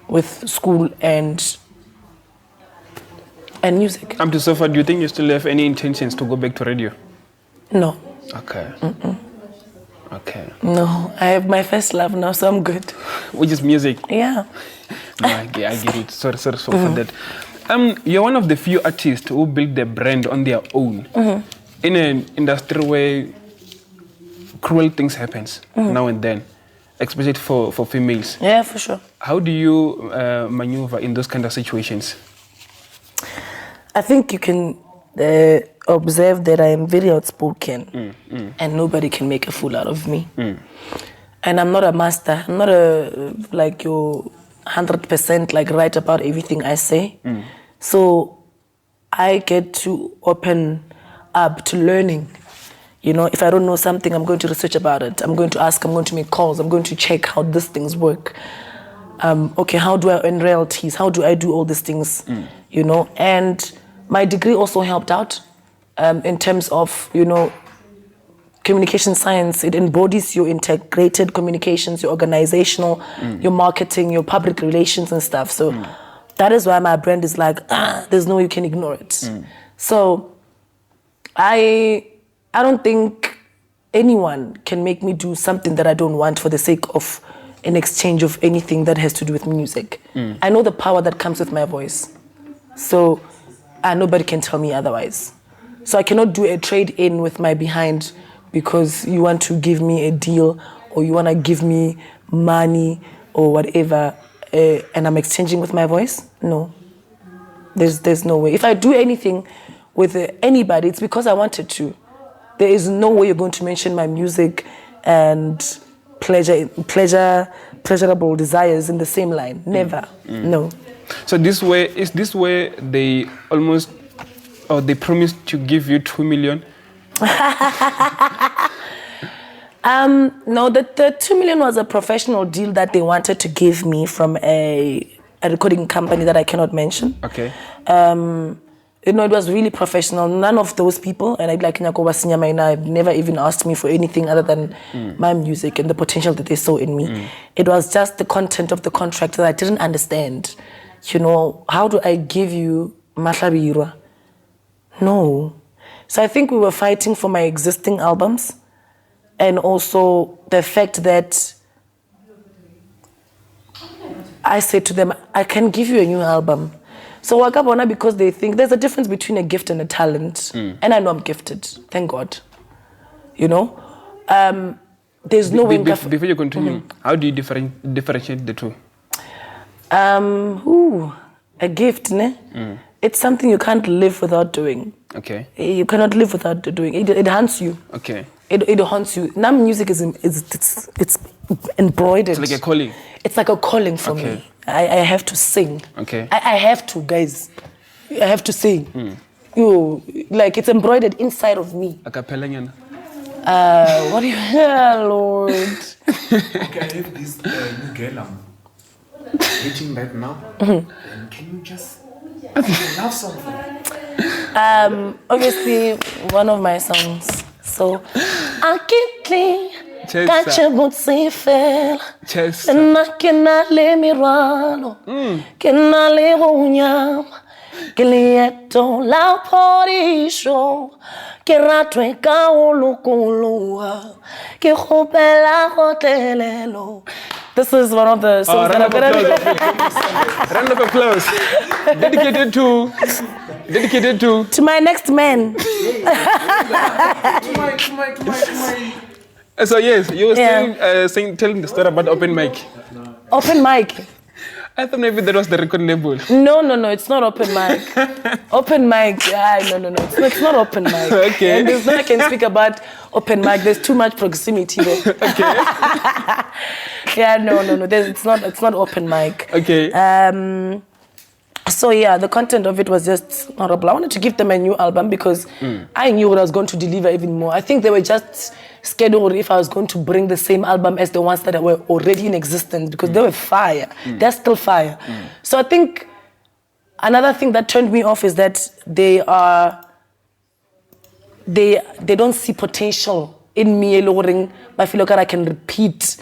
with school and music. So far, do you think you still have any intentions to go back to radio? No. Okay. Okay. No, I have my first love now, so I'm good. Which is music? Yeah. No, I get it. Sorry for that. You're one of the few artists who built their brand on their own. In an industry where cruel things happen now and then, especially for females. Yeah, for sure. How do you maneuver in those kind of situations? I think you can observe that I am very outspoken, and nobody can make a fool out of me. And I'm not a master. I'm not like your 100% like right about everything I say. So I get to open up to learning. You know, if I don't know something, I'm going to research about it. I'm going to ask, I'm going to make calls, I'm going to check how these things work. Okay, how do I earn royalties? How do I do all these things? You know, and my degree also helped out in terms of, you know, communication science. It embodies your integrated communications, your organizational, your marketing, your public relations and stuff. So that is why my brand is like, there's no way you can ignore it. So I don't think anyone can make me do something that I don't want for the sake of an exchange of anything that has to do with music. I know the power that comes with my voice. So nobody can tell me otherwise. So I cannot do a trade-in with my behind because you want to give me a deal or you want to give me money or whatever, and I'm exchanging with my voice. No, there's no way. If I do anything with anybody, it's because I wanted to. There is no way you're going to mention my music and pleasurable desires in the same line. Never. No. So this way they almost, or they promised to give you 2 million? No, the 2 million was a professional deal that they wanted to give me from a recording company that I cannot mention. Okay. You know, it was really professional. None of those people, and I'd like Nyakoba Sinyamaina, have never even asked me for anything other than my music and the potential that they saw in me. It was just the content of the contract that I didn't understand. You know, how do I give you Mmahlabirwa? No. So I think we were fighting for my existing albums, and also the fact that I said to them, I can give you a new album. So Wakabona, because they think there's a difference between a gift and a talent. And I know I'm gifted, thank God. You know? There's no way... Before you continue, how do you differentiate the two? A gift, ne? It's something you can't live without doing. Okay. You cannot live without doing. It haunts you. Okay. It haunts you. Now music is it's embroidered. It's like a calling. It's like a calling for me. I have to sing. Okay. I have to, guys. I have to sing. Like it's embroidered inside of me. A cappella. What do you... Lord. Okay, I have this new girl I'm dating right now. And can you just love something? Obviously, one of my songs. So, I can't clean. Kache mutsifel. Na kena le mirano. Kena le unyam. Kilieto la porisho. Kiratwe ka ulukulua. Kihopela hotelelo. This is one of the songs that I'm gonna do. Round of applause. Dedicated to my next man. To my. So yes, you were still telling the story about open mic. Open mic. I thought maybe that was the record label. No, it's not open mic. Open mic, no, it's not open mic. Okay. And there's no I can speak about open mic. There's too much proximity there. Okay. No. It's not open mic. Okay. So yeah, the content of it was just horrible. I wanted to give them a new album because I knew what I was going to deliver even more. I think they were just scared or if I was going to bring the same album as the ones that were already in existence because they were fire. They're still fire. So I think another thing that turned me off is that they don't see potential in me, lowering. I feel like I can repeat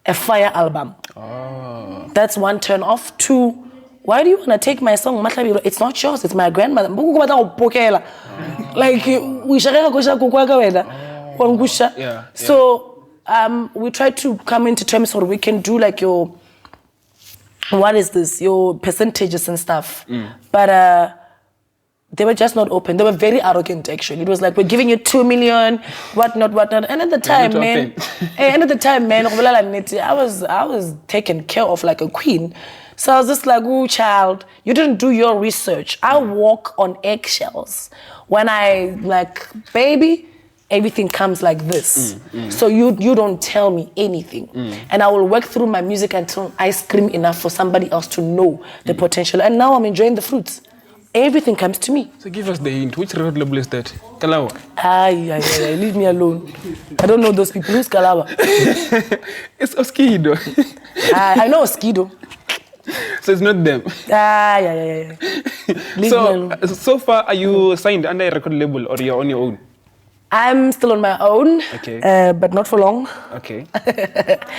a fire album. Oh. That's one turn off. Two, why do you want to take my song, Mmahlabirwa? It's not yours, it's my grandmother. Like, So we tried to come into terms where we can do like your percentages and stuff. But they were just not open. They were very arrogant, actually. It was like, we're giving you 2 million, whatnot. And at the time, man, I was taken care of like a queen. So I was just like, oh, child, you didn't do your research. I walk on eggshells. When I, like, baby, everything comes like this. So you don't tell me anything. And I will work through my music until I scream enough for somebody else to know the potential. And now I'm enjoying the fruits. Everything comes to me. So give us the hint. Which record label is that? Kalawa? Leave me alone. I don't know those people. Who's Kalawa? It's Oskido. I know Oskido. So it's not them. Yeah. So far, are you signed under a record label or you're on your own? I'm still on my own, but not for long. Okay.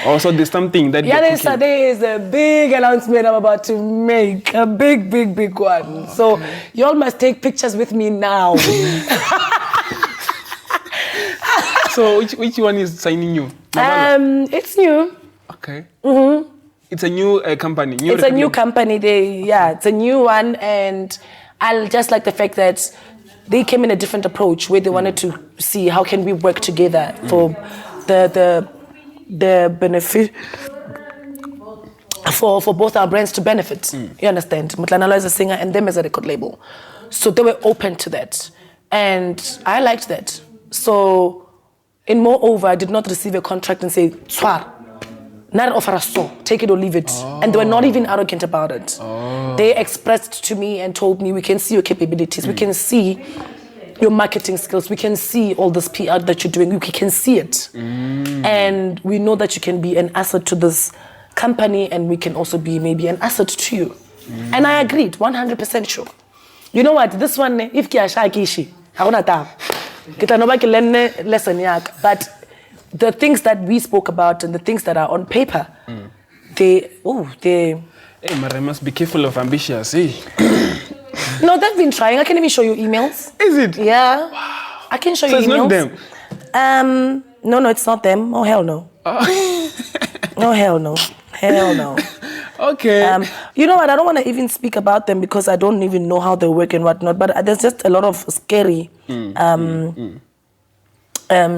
Also, there's something that there is a big announcement I'm about to make, a big one. So you all must take pictures with me now. So which one is signing you? It's new. Okay. It's a new company. It's a new company. It's a new one, and I just like the fact that they came in a different approach where they wanted to see how can we work together for the benefit for both our brands to benefit. You understand? Motlanalo is a singer and them as a record label. So they were open to that. And I liked that. So, and moreover, I did not receive a contract and say, Tswar, not offer us so, take it or leave it. And they were not even arrogant about it. They expressed to me and told me, we can see your capabilities, we can see your marketing skills, we can see all this PR that you're doing, we can see it. And we know that you can be an asset to this company and we can also be maybe an asset to you. And I agreed, 100% sure. You know what? This one, if ki asha kishi, hakuna taba. Kita no ba ke lenne lesson yak. But the things that we spoke about and the things that are on paper, they. Hey, Mara, must be careful of ambitious, eh? No, they've been trying. I can even show you emails. Is it? Yeah. Wow. I can show you it's emails. It's not them? No, it's not them. Oh, hell no. No, hell no. Hell no. Okay. You know what? I don't want to even speak about them because I don't even know how they work and whatnot. But there's just a lot of scary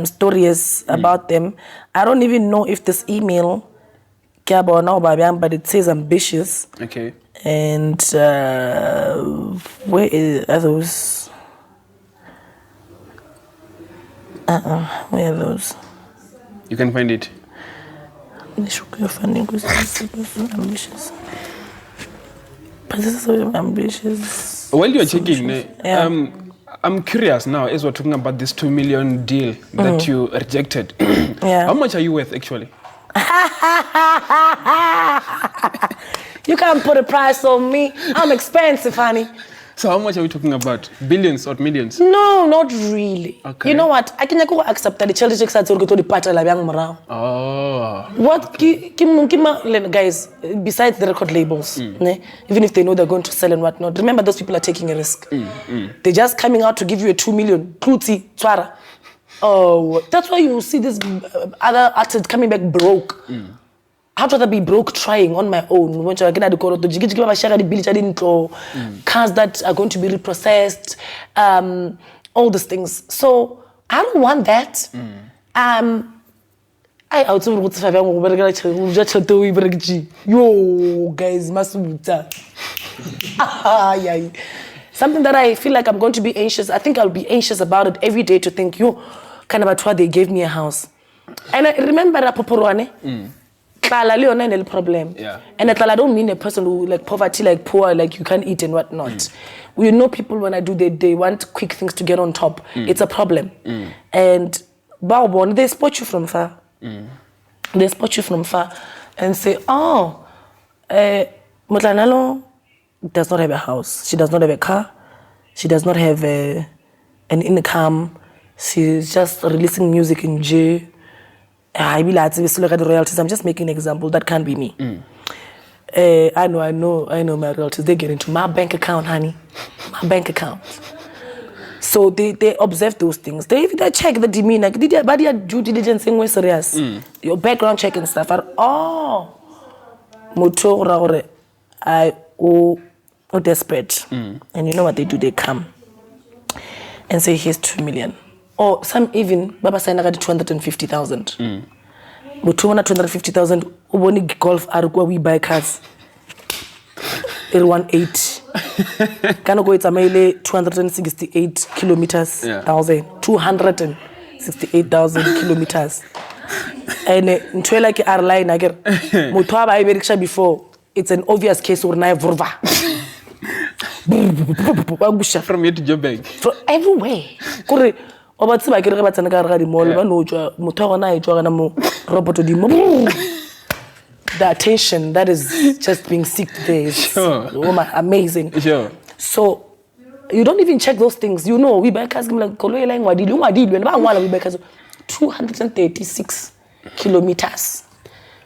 stories about them. I don't even know if this email, but it says ambitious. Okay. And where are those? Where are those? You can find it. Ambitious. But this is so ambitious. While you're checking, yeah. I'm curious now as we're talking about this 2 million deal that you rejected. Yeah. How much are you worth actually? You can't put a price on me. I'm expensive, honey. So how much are we talking about? Billions or millions? No, not really. Okay. You know what? I can go accept that the challenge is to the party la yang marao. Oh. What guys, besides the record labels, even if they know they're going to sell and whatnot, remember those people are taking a risk. They're just coming out to give you a 2 million. Oh, that's why you see this other artists coming back broke. I'd rather be broke trying on my own. When you're getting cars that are going to be reprocessed, all these things. So I don't want that. Yo, guys, something that I feel like I'm going to be anxious. I think I'll be anxious about it every day to think, yo, kind of about they gave me a house. And I remember Rapoporwane. Problem. Yeah. And I don't mean a person who like poverty, like poor, like you can't eat and whatnot. You know, people when I do they want quick things to get on top. It's a problem. And Baobon, they spot you from far. They spot you from far and say, oh, Motlanalo does not have a house. She does not have a car. She does not have an income. She's just releasing music in jail. I be like, look at the royalties. I'm just making an example. That can't be me. I know my royalties. They get into my bank account, honey. My bank account. So they observe those things. They check the demeanor. Did your body due diligence in serious? Your background check and stuff. Motor I desperate. And you know what they do? They come and say, here's 2 million. Or some even, Baba Sainaga 250,000. But 250,000, Uboni golf Arukwa, we buy cars. 180. Can go it's a mile 268 kilometers, 268,000 kilometers. And in like our line again, Mutaba I before, it's an obvious case or na vorva. From here to Joburg. From everywhere. The attention that is just being seeked there is amazing. Sure. So you don't even check those things. You know, we buy cars like 236 kilometers.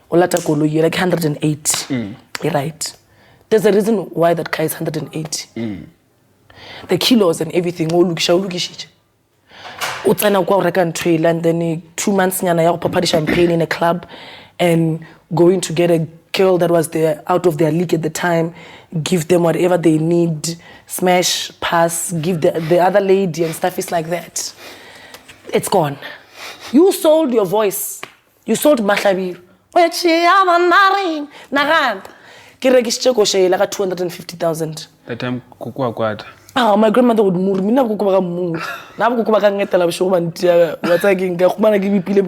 Like 108. Right. There's a reason why that car is 108. The kilos and everything. And then 2 months papa champagne in a club and going to get a girl that was there out of their league at the time, give them whatever they need, smash, pass, give the other lady and stuff is like that. It's gone. You sold your voice. You sold Mmahlabirwa. Like 250,000. That time kukwa. Oh, my grandmother would move me. Now go move. Now go get a show and what's I give me pillow.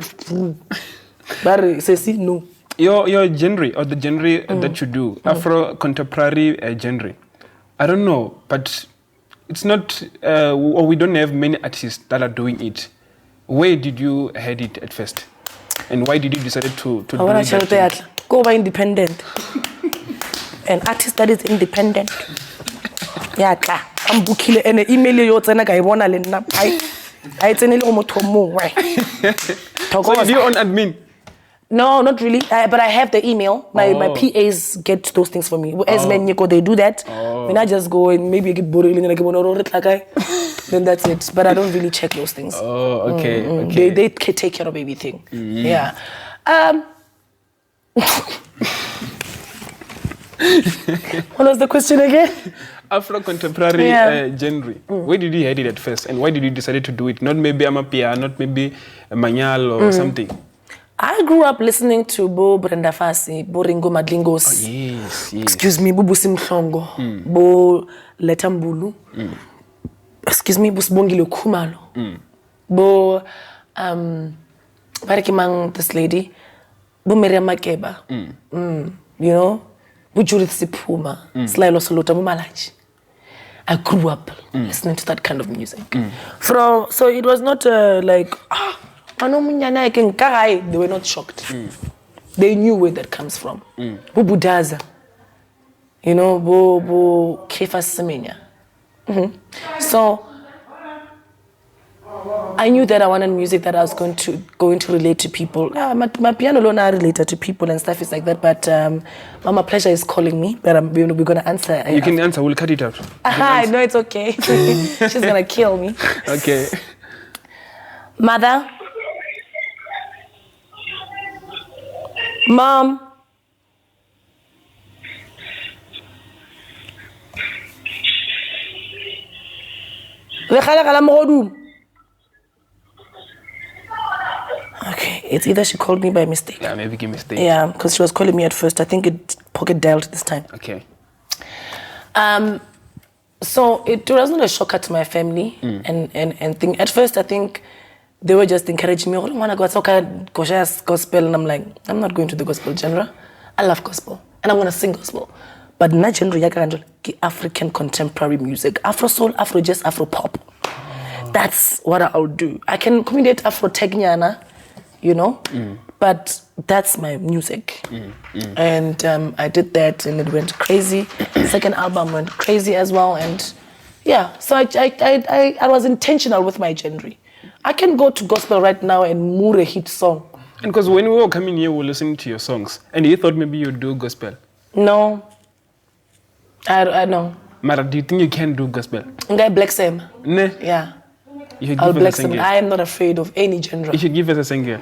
But say no. Your genre or the genre that you do, Afro contemporary genre. I don't know, but it's not. Or we don't have many artists that are doing it. Where did you head it at first, and why did you decide to do that? Go by independent. An artist that is independent. Yeah. I'm booking and email you tsena ka e bona le nna I tsenele go motho mongwe. So you're on admin? No, not really. But I have the email. My PAs get those things for me. As men, they do that. When I just go and maybe get bored and I get then that's it. But I don't really check those things. Oh, okay. Okay. They take care of everything. Yeah. What was the question again? Afro-contemporary genre. Where did you hear it at first? And why did you decide to do it? Not maybe Amapiano, not maybe Manyal or something? I grew up listening to Bo Brenda Fassie, Bo Ringo Madlingos. Yes. Excuse me, Bo Busimhlongo, Bo Letambulu. Excuse me, Bo Sibongile Khumalo. Bo Barikimang, this lady. Bo Miriam Makeba. You know? Bo Judith Sipuma. Slylo Solota, Bo Malachi. I grew up listening to that kind of music. So it was not like, they were not shocked. They knew where that comes from. Bo Budaza. You know, Bo Kefa Semenya. So I knew that I wanted music that I was going to relate to people. My piano alone are related to people and stuff is like that. But Mama Pleasure is calling me. But we're going to answer. You can answer. We'll cut it out. No, it's okay. She's going to kill me. Okay. Mother. Mom. Okay, it's either she called me by mistake. Yeah, maybe a mistake. Yeah, because she was calling me at first. I think it pocket dialed this time. Okay. So it wasn't a shocker to my family and thing. At first, I think they were just encouraging me. I want to go to gospel, and I'm like, I'm not going to the gospel genre. I love gospel, and I'm gonna sing gospel. But na genre African contemporary music, Afro soul, Afro jazz, Afro pop. That's what I'll do. I can accommodate Afro techniana, you know, but that's my music. And I did that, and it went crazy. Second album went crazy as well, and yeah. So I was intentional with my genre. I can go to gospel right now and moor a hit song. And because when we were coming here, we were listening to your songs, and you thought maybe you'd do gospel. No. I know. Mara, do you think you can do gospel? Ngai Black Sam. Ne? Yeah. You should I'll give Black us a Sam. single. I am not afraid of any genre. You should give us a single.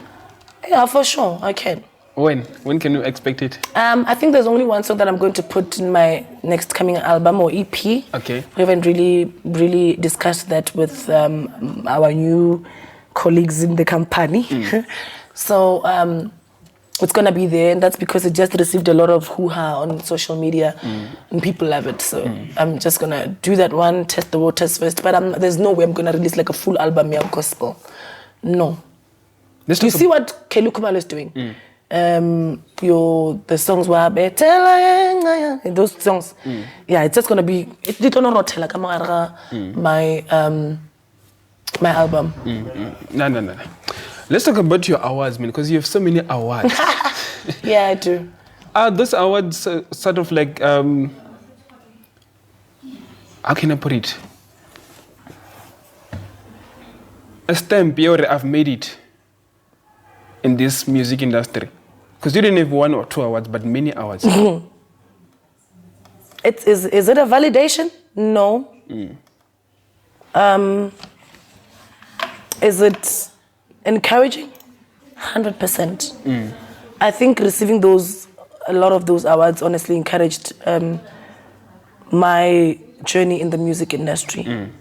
Yeah, for sure. I can. When? When can you expect it? I think there's only one song that I'm going to put in my next coming album or EP. Okay. We haven't really discussed that with our new colleagues in the company. So it's going to be there, and that's because it just received a lot of hoo-ha on social media, and people love it. So I'm just going to do that one, test the waters first, but there's no way I'm going to release like a full album of gospel. No. You see what Kelu Kumalo is doing? The songs were better, those songs. Yeah, it's just going to be, my album. No. Let's talk about your awards, man, because you have so many awards. Yeah, I do. Are those awards sort of like, how can I put it? A stamp, I've made it in this music industry. Because you didn't have 1 or 2 awards, but many awards. Is it a validation? No. Is it encouraging? 100%. I think receiving a lot of those awards honestly encouraged my journey in the music industry.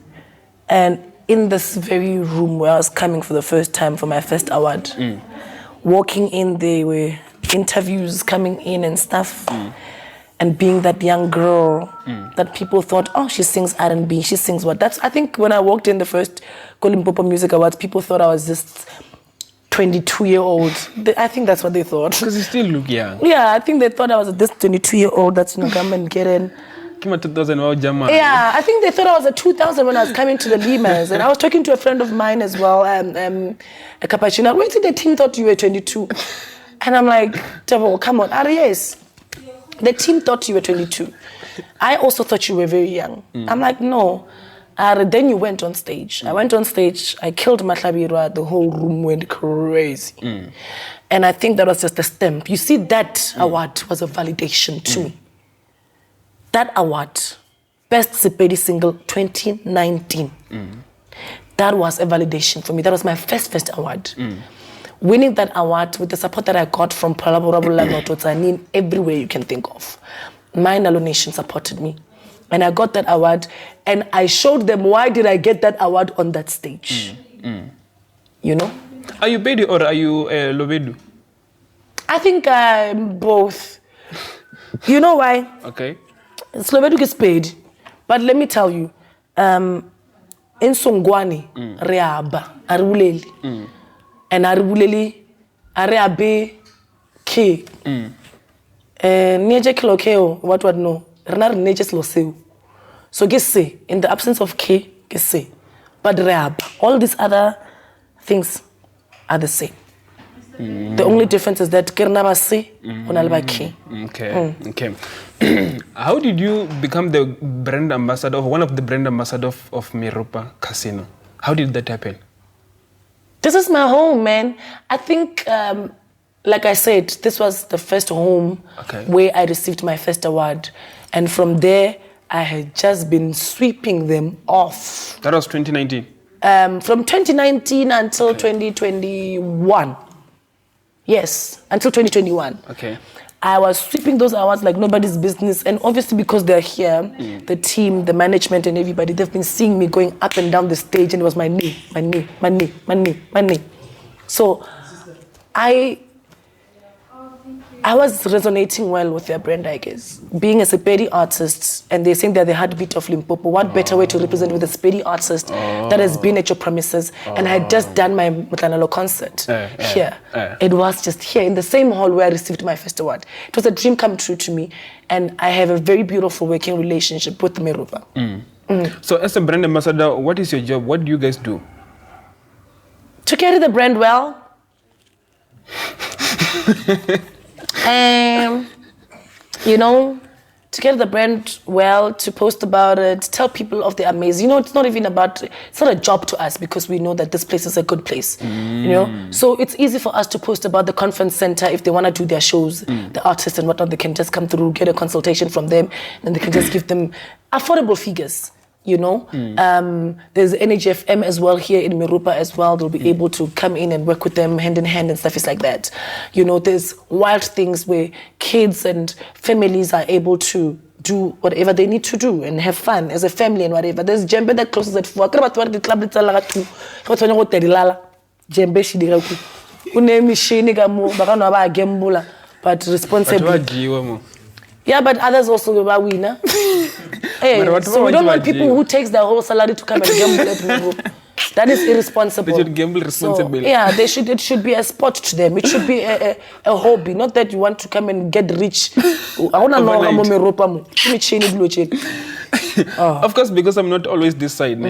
And in this very room where I was coming for the first time for my first award, walking in, there were interviews coming in and stuff, and being that young girl that people thought, oh, she sings R&B, she sings what? I think when I walked in the first Limpopo Music Awards, people thought I was just 22-year-old. I think that's what they thought. Because you still look young. Yeah, I think they thought I was this 22-year-old that's going to come and get in. Yeah, I think they thought I was a 2000 when I was coming to the Limas. And I was talking to a friend of mine as well, a Capuchino. Wait till the team thought you were 22. And I'm like, Devil, come on, yes. The team thought you were 22. I also thought you were very young. I'm like, no. Then you went on stage. I went on stage. I killed Mmahlabirwa. The whole room went crazy. And I think that was just a stamp. You see, that award was a validation to me. That award, Best Sepedi Single 2019. That was a validation for me. That was my first award. Winning that award with the support that I got from Motlanalo everywhere you can think of. My Nalo Nation supported me. And I got that award, and I showed them why did I get that award on that stage. You know? Are you Bedi or are you Lobedu? I think I'm both. You know why? Okay. Slobedu gets paid. But let me tell you, in Songwani, Reaba, Aruleli. And Aruleli, Areabe, K. Neje Kilokeo, what no? Renar Nejes Loseu. So Gesse, in the absence of K, Gesse. But Reab, all these other things are the same. The only difference is that Kernabase on K. Okay. How did you become the brand ambassador, or one of the brand ambassadors of Miropa Casino? How did that happen? This is my home, man. I think, like I said, this was the first home where I received my first award. And from there, I had just been sweeping them off. That was 2019? From 2019 until 2021. Yes, until 2021. Okay. I was sweeping those awards like nobody's business. And obviously because they're here, the team, the management and everybody, they've been seeing me going up and down the stage, and it was my knee. So I was resonating well with their brand, I guess. Being a Sepedi artist, and they're saying they're the heartbeat of Limpopo, what better way to represent with a Sepedi artist that has been at your premises? And I had just done my Motlanalo concert here. It was just here in the same hall where I received my first award. It was a dream come true to me, and I have a very beautiful working relationship with Miropa. So as a brand ambassador, what is your job? What do you guys do? To carry the brand well. You know, to get the brand well, to post about it, tell people of the amazing. You know, it's not a job to us because we know that this place is a good place. You know, so it's easy for us to post about the conference center if they want to do their shows, the artists and whatnot. They can just come through, get a consultation from them, and they can just give them affordable figures. You know, there's NHFM as well here in Miropa as well. They'll be able to come in and work with them hand in hand and stuff is like that. You know, there's wild things where kids and families are able to do whatever they need to do and have fun as a family and whatever. There's Jembe that closes at 4. The club Jembe but responsibly. Yeah, but others also will winner. Hey, so we don't want people who takes their whole salary to come and gamble at Miropa. That is irresponsible. They should gamble responsibly. So, yeah, it should be a sport to them. It should be a hobby, not that you want to come and get rich. I want to know how Miropa. Of course, because I'm not always this side.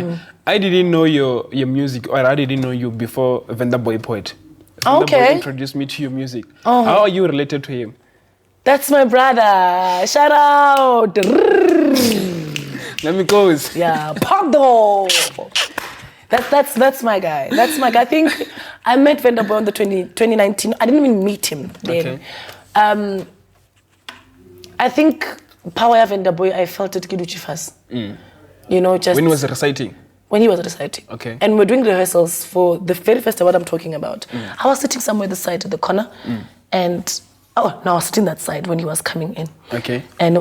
I didn't know your music, or I didn't know you before Venda Boy Poet. Venda Boy introduced me to your music. How are you related to him? That's my brother. Shout out. Let me go. Yeah, Pando. That's my guy. That's my guy. I think I met Venda Boy on the 2019. I didn't even meet him then. Okay. I think Power of Venda Boy, I felt it Kiduchi first. You know, just when he was reciting. When he was reciting. Okay. And we're doing rehearsals for the very first award I'm talking about. I was sitting somewhere at the side of the corner, and I was sitting that side when he was coming in. Okay. And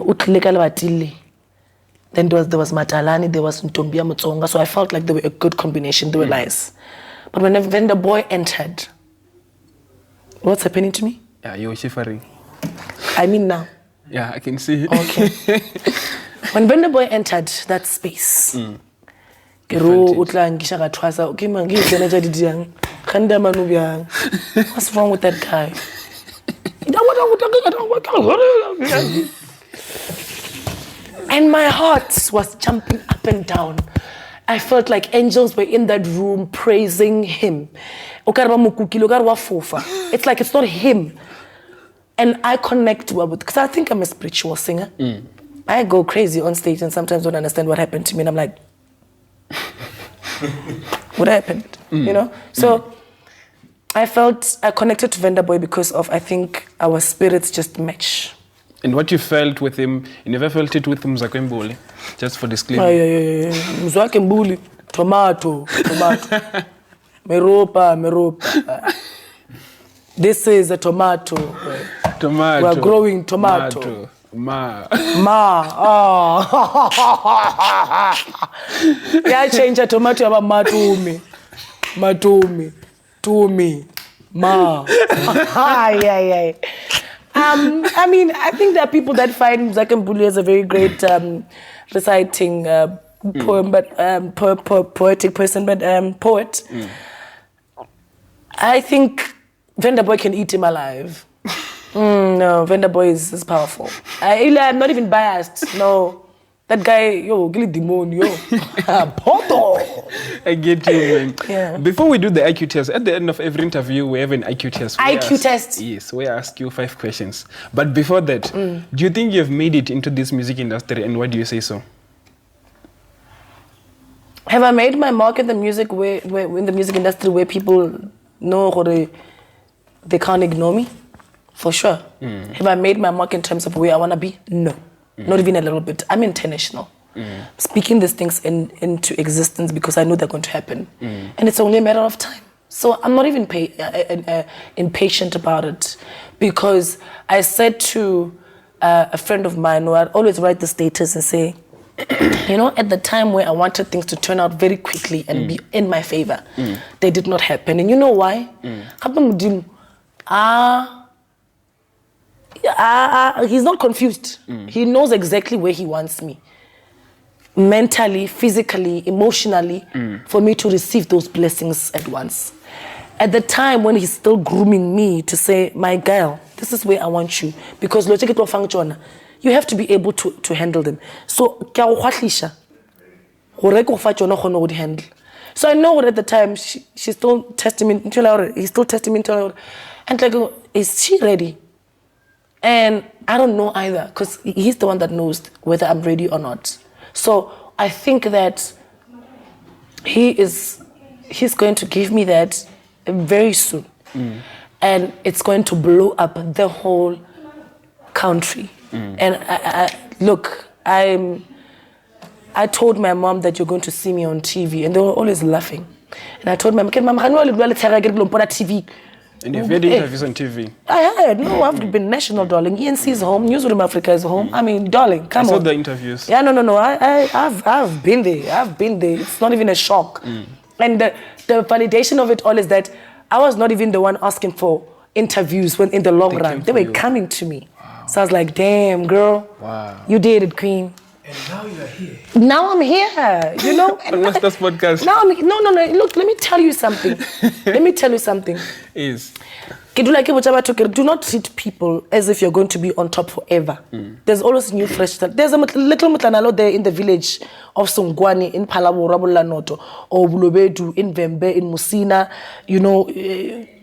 then there was Matalani, there was Ntombia Mutsonga, so I felt like they were a good combination. They were nice. But when the boy entered, what's happening to me? Yeah, you were shivering. I mean now. Yeah, I can see. Okay. When the boy entered that space, what's wrong with that guy? And my heart was jumping up and down. I felt like angels were in that room praising him. It's like it's not him. And I connect well with, because I think I'm a spiritual singer. I go crazy on stage and sometimes don't understand what happened to me. And I'm like, what happened? You know? So I felt I connected to Venda Boy because of, I think, our spirits just match. And what you felt with him, you never felt it with Mzwakhe Mbuli? Just for disclaimer. Mzwakhe Mbuli, tomato. Meropa. This is a tomato. Tomato. We are growing tomato. Ma. Oh. Yeah, change a tomato about matumi. Tumi. Ma. Yeah. I mean, I think there are people that find Mzwakhe Mbuli as a very great reciting poem, but poetic person, but poet. I think Venda Boy can eat him alive. No, Venda Boy is powerful. I'm not even biased. No, that guy, gili demon, Poto. I get you, man. Yeah. Before we do the IQ test, at the end of every interview, we have an IQ test. Test? Yes, we ask you 5 questions. But before that, do you think you've made it into this music industry, and why do you say so? Have I made my mark in the music in the music industry where people know they can't ignore me? For sure. Have I made my mark in terms of where I want to be? No. Not even a little bit. I'm intentional. Speaking these things into existence because I know they're going to happen. And it's only a matter of time. So I'm not even impatient about it, because I said to a friend of mine who I'd always write the status and say, at the time where I wanted things to turn out very quickly and be in my favor, they did not happen. And you know why? He's not confused. He knows exactly where he wants me. Mentally, physically, emotionally, for me to receive those blessings at once. At the time when he's still grooming me to say, my girl, this is where I want you. Because you have to be able to handle them. So, so I know at the time she's still testing me, he's still testing me, and like, is she ready? And I don't know either, because he's the one that knows whether I'm ready or not. So I think that he's going to give me that very soon. And it's going to blow up the whole country. And I told my mom that you're going to see me on TV, and they were always laughing. And I told my mom, TV. And you've had interviews on TV? I had. No, I've been national, darling. ENC's home. Newsroom Africa is home. I mean, darling, come on. I saw the interviews. Yeah, no. I've been there. It's not even a shock. And the validation of it all is that I was not even the one asking for interviews when in the long run. They were coming to me. Wow. So I was like, damn, girl. Wow. You did it, queen. And now you're here. Now I'm here, And what's this podcast? Now no. Look, let me tell you something. Yes. Do not treat people as if you're going to be on top forever. There's always new fresh stuff. There's a little Motlanalo there in the village of Songwani, in Mmahlabirwa, or Bulobedu, in Vembe, in Musina.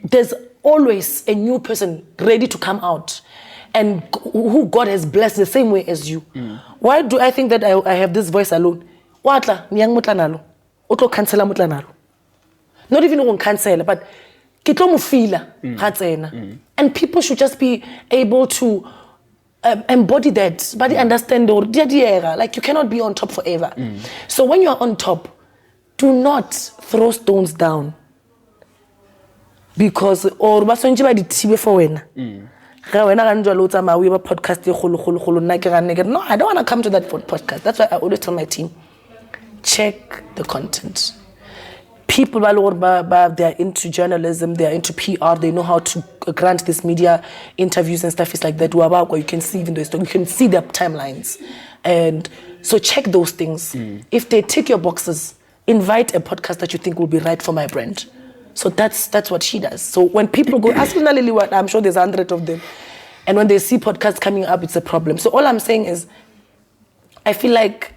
There's always a new person ready to come out, and who God has blessed the same way as you. Why do I think that I have this voice alone? Watla, niyang Motlanalo. Otlo cancela Motlanalo. Not even on cancel, but and people should just be able to embody that, but understand like you cannot be on top forever. So when you are on top, do not throw stones down, because or no, I don't want to come to that podcast. That's why I always tell my team, check the content. People, they're into journalism, they're into PR, they know how to grant these media interviews and stuff. It's like that. You can see even you can see their timelines. And so check those things. If they tick your boxes, invite a podcast that you think will be right for my brand. So that's what she does. So when people go, ask Lina Liliwa, I'm sure there's 100 of them. And when they see podcasts coming up, it's a problem. So all I'm saying is, I feel like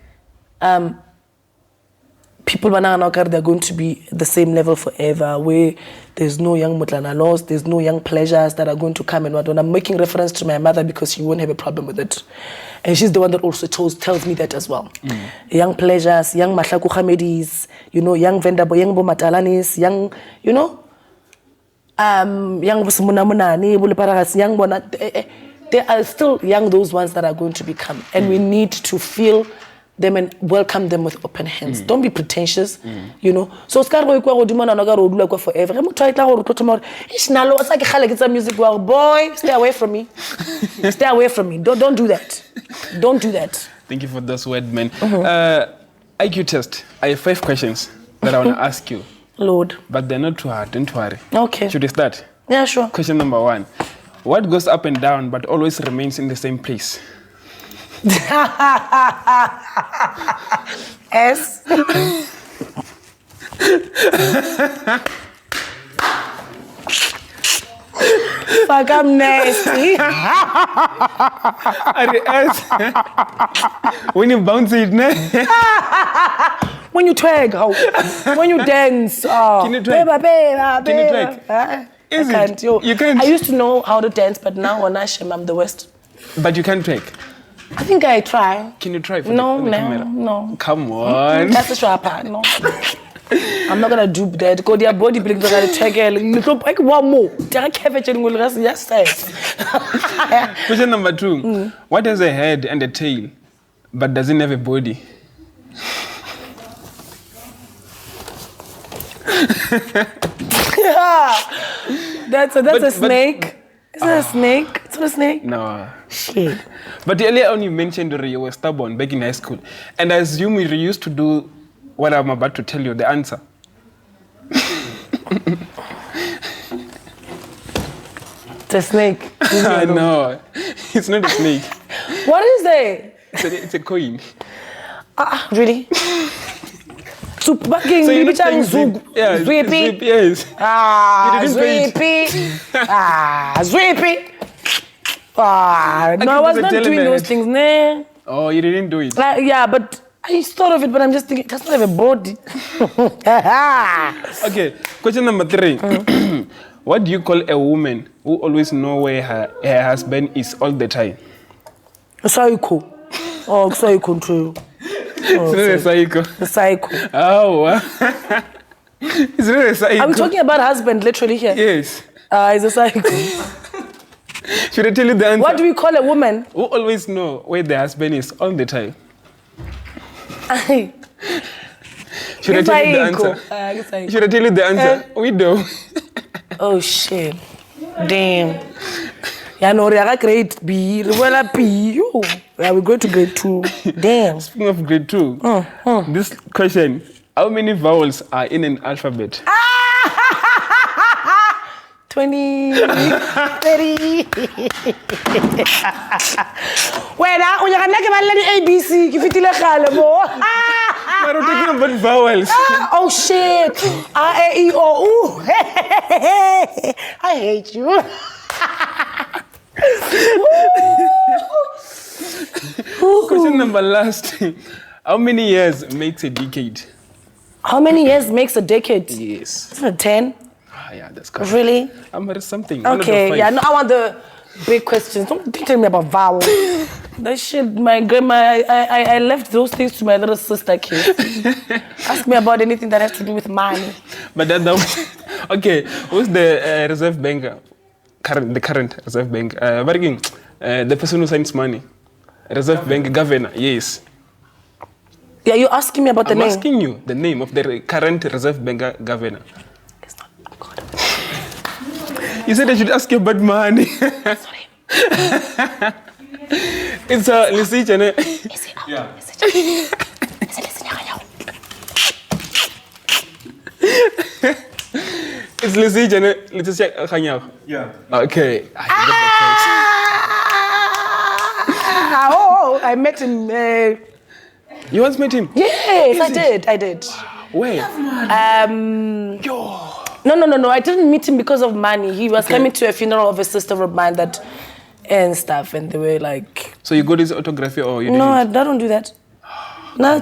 people they're going to be at the same level forever, where there's no young Motlanalos, there's no young pleasures that are going to come and what. And I'm making reference to my mother because she won't have a problem with it. And she's the one that also tells me that as well. Young pleasures, young Mahlaku Hamedis, young Vendabo, young Bomatalanis, young, young Musumunamunani, Buliparagas, young Bona. They are still young, those ones that are going to become. And we need to feel them and welcome them with open hands. Don't be pretentious, So forever. Boy, stay away from me. Stay away from me. Don't do that. Don't do that. Thank you for those words, man. IQ test. I have 5 questions that I want to ask you. Lord. But they're not too hard. Don't worry. Okay. Should we start? Yeah, sure. Question number 1. What goes up and down but always remains in the same place? S. Fuck, I'm nasty. S. When you bounce it, when you twag, when you dance, Can you twag? Can you twag? Is I can't. it? You can't. I used to know how to dance, but now on Hashem, I'm the worst. But you can't twag. I think I try. Can you try for No, the camera? no. Come on. That's the sharp part. No. I'm not gonna do that. Because their body big gonna check like one more. Yes, Question number 2. What has a head and a tail, but doesn't have a body? That's a snake. Is that a snake? It's not a snake. No. Shit. But earlier on you mentioned you were stubborn back in high school. And I assume you used to do what I'm about to tell you, the answer. It's a snake. No, it's not a snake. What is it? It's a coin. Really? So you're not playing Zip. Yeah, Zip, yes. Zweepy. Zweepy. No, I was not doing those things, nah. Oh, you didn't do it? Yeah, but I thought of it, but I'm just thinking, it does not have a body. Okay, question number 3. What do you call a woman who always knows where her husband is all the time? A psycho. Oh, psycho too. It's not a psycho. A psycho. Oh, it's not a psycho. Are we talking about husband literally here? Yes. It's a psycho. Should I tell you the answer? What do we call a woman? Who always know where the husband is all the time? Should I tell you the answer? Should I tell you the answer? We do. Oh shit. Damn. Yeah, no, we are grade B. Well, B. Yeah, we're going to grade 2. Damn. Speaking of grade 2, this question: how many vowels are in an alphabet? 20, 30. Wena, unyakana ke ba le ABC ke fitile gale mo. We're talking about vowels. Oh shit. A E I O U. I hate you. Question number last. How many years makes a decade? How many years makes a decade? Yes. Isn't it 10? Yeah, that's correct. Really? I'm at something. Okay, yeah, no, I want the big questions. Don't tell me about vowels. That shit, my grandma, I left those things to my little sister kids. Ask me about anything that has to do with money. But that was, okay, who's the reserve banker? The current reserve bank. The person who signs money. Reserve bank governor, yes. Yeah, you're asking me about the name? I'm asking you the name of the current reserve bank governor. It's not, oh God. You said I should ask you about money. That's not him. It's a Lisichane. Is he out? Yeah. Is it It's Lisichane. Let's check Khanyao. Yeah. Okay. Oh, I met him. You once met him? Yes, I did. Where? No. I didn't meet him because of money. He was coming to a funeral of a sister of mine and stuff, and they were like. So you got his autography or you didn't? No, I don't do that. No,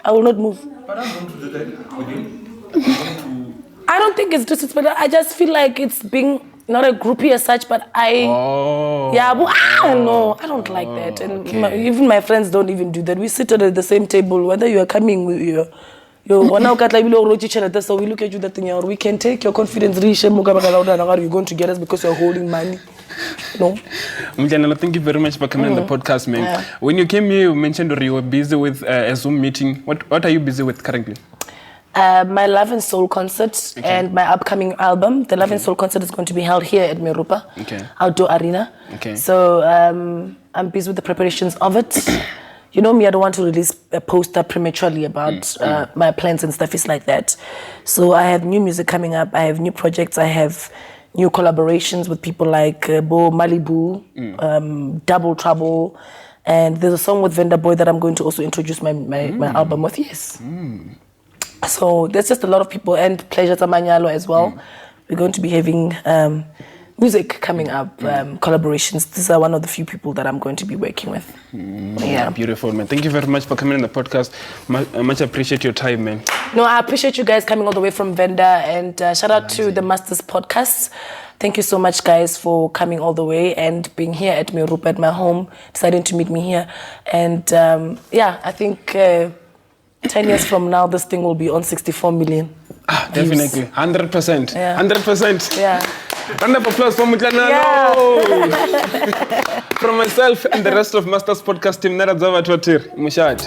I will not move. But I'm going to do that with him. I don't think it's disrespectful. I just feel like it's being not a groupie as such, but no, I don't like that. And even my friends don't even do that. We sit at the same table, whether you are coming with so we look at you that thing, or we can take your confidence, you're going to get us because you're holding money. No. Mmahlabirwa, thank you very much for coming on the podcast, man. Yeah. When you came here, you mentioned you were busy with a Zoom meeting. What are you busy with currently? My Love and Soul concert and my upcoming album. The Love and Soul concert is going to be held here at Merupa, Outdoor Arena. So I'm busy with the preparations of it. You know me, I don't want to release a poster prematurely about my plans and stuff. It's like that. So I have new music coming up. I have new projects. I have new collaborations with people like Mmahlabirwa, Double Trouble. And there's a song with Vendor Boy that I'm going to also introduce my album with. Yes. So there's just a lot of people, and Pleasure Mmahlabirwa as well. We're going to be having music coming up, collaborations. These are one of the few people that I'm going to be working with. Beautiful, man. Thank you very much for coming on the podcast. Much appreciate your time, man. No, I appreciate you guys coming all the way from Venda, and shout out to the Masters Podcast. Thank you so much, guys, for coming all the way and being here at Merupa, at my home, deciding to meet me here. And I think 10 years from now, this thing will be on 64 million. Definitely, 100%. 100%. Yeah. Round of applause for Motlanalo. From myself and the rest of Masters Podcast team, Mushad.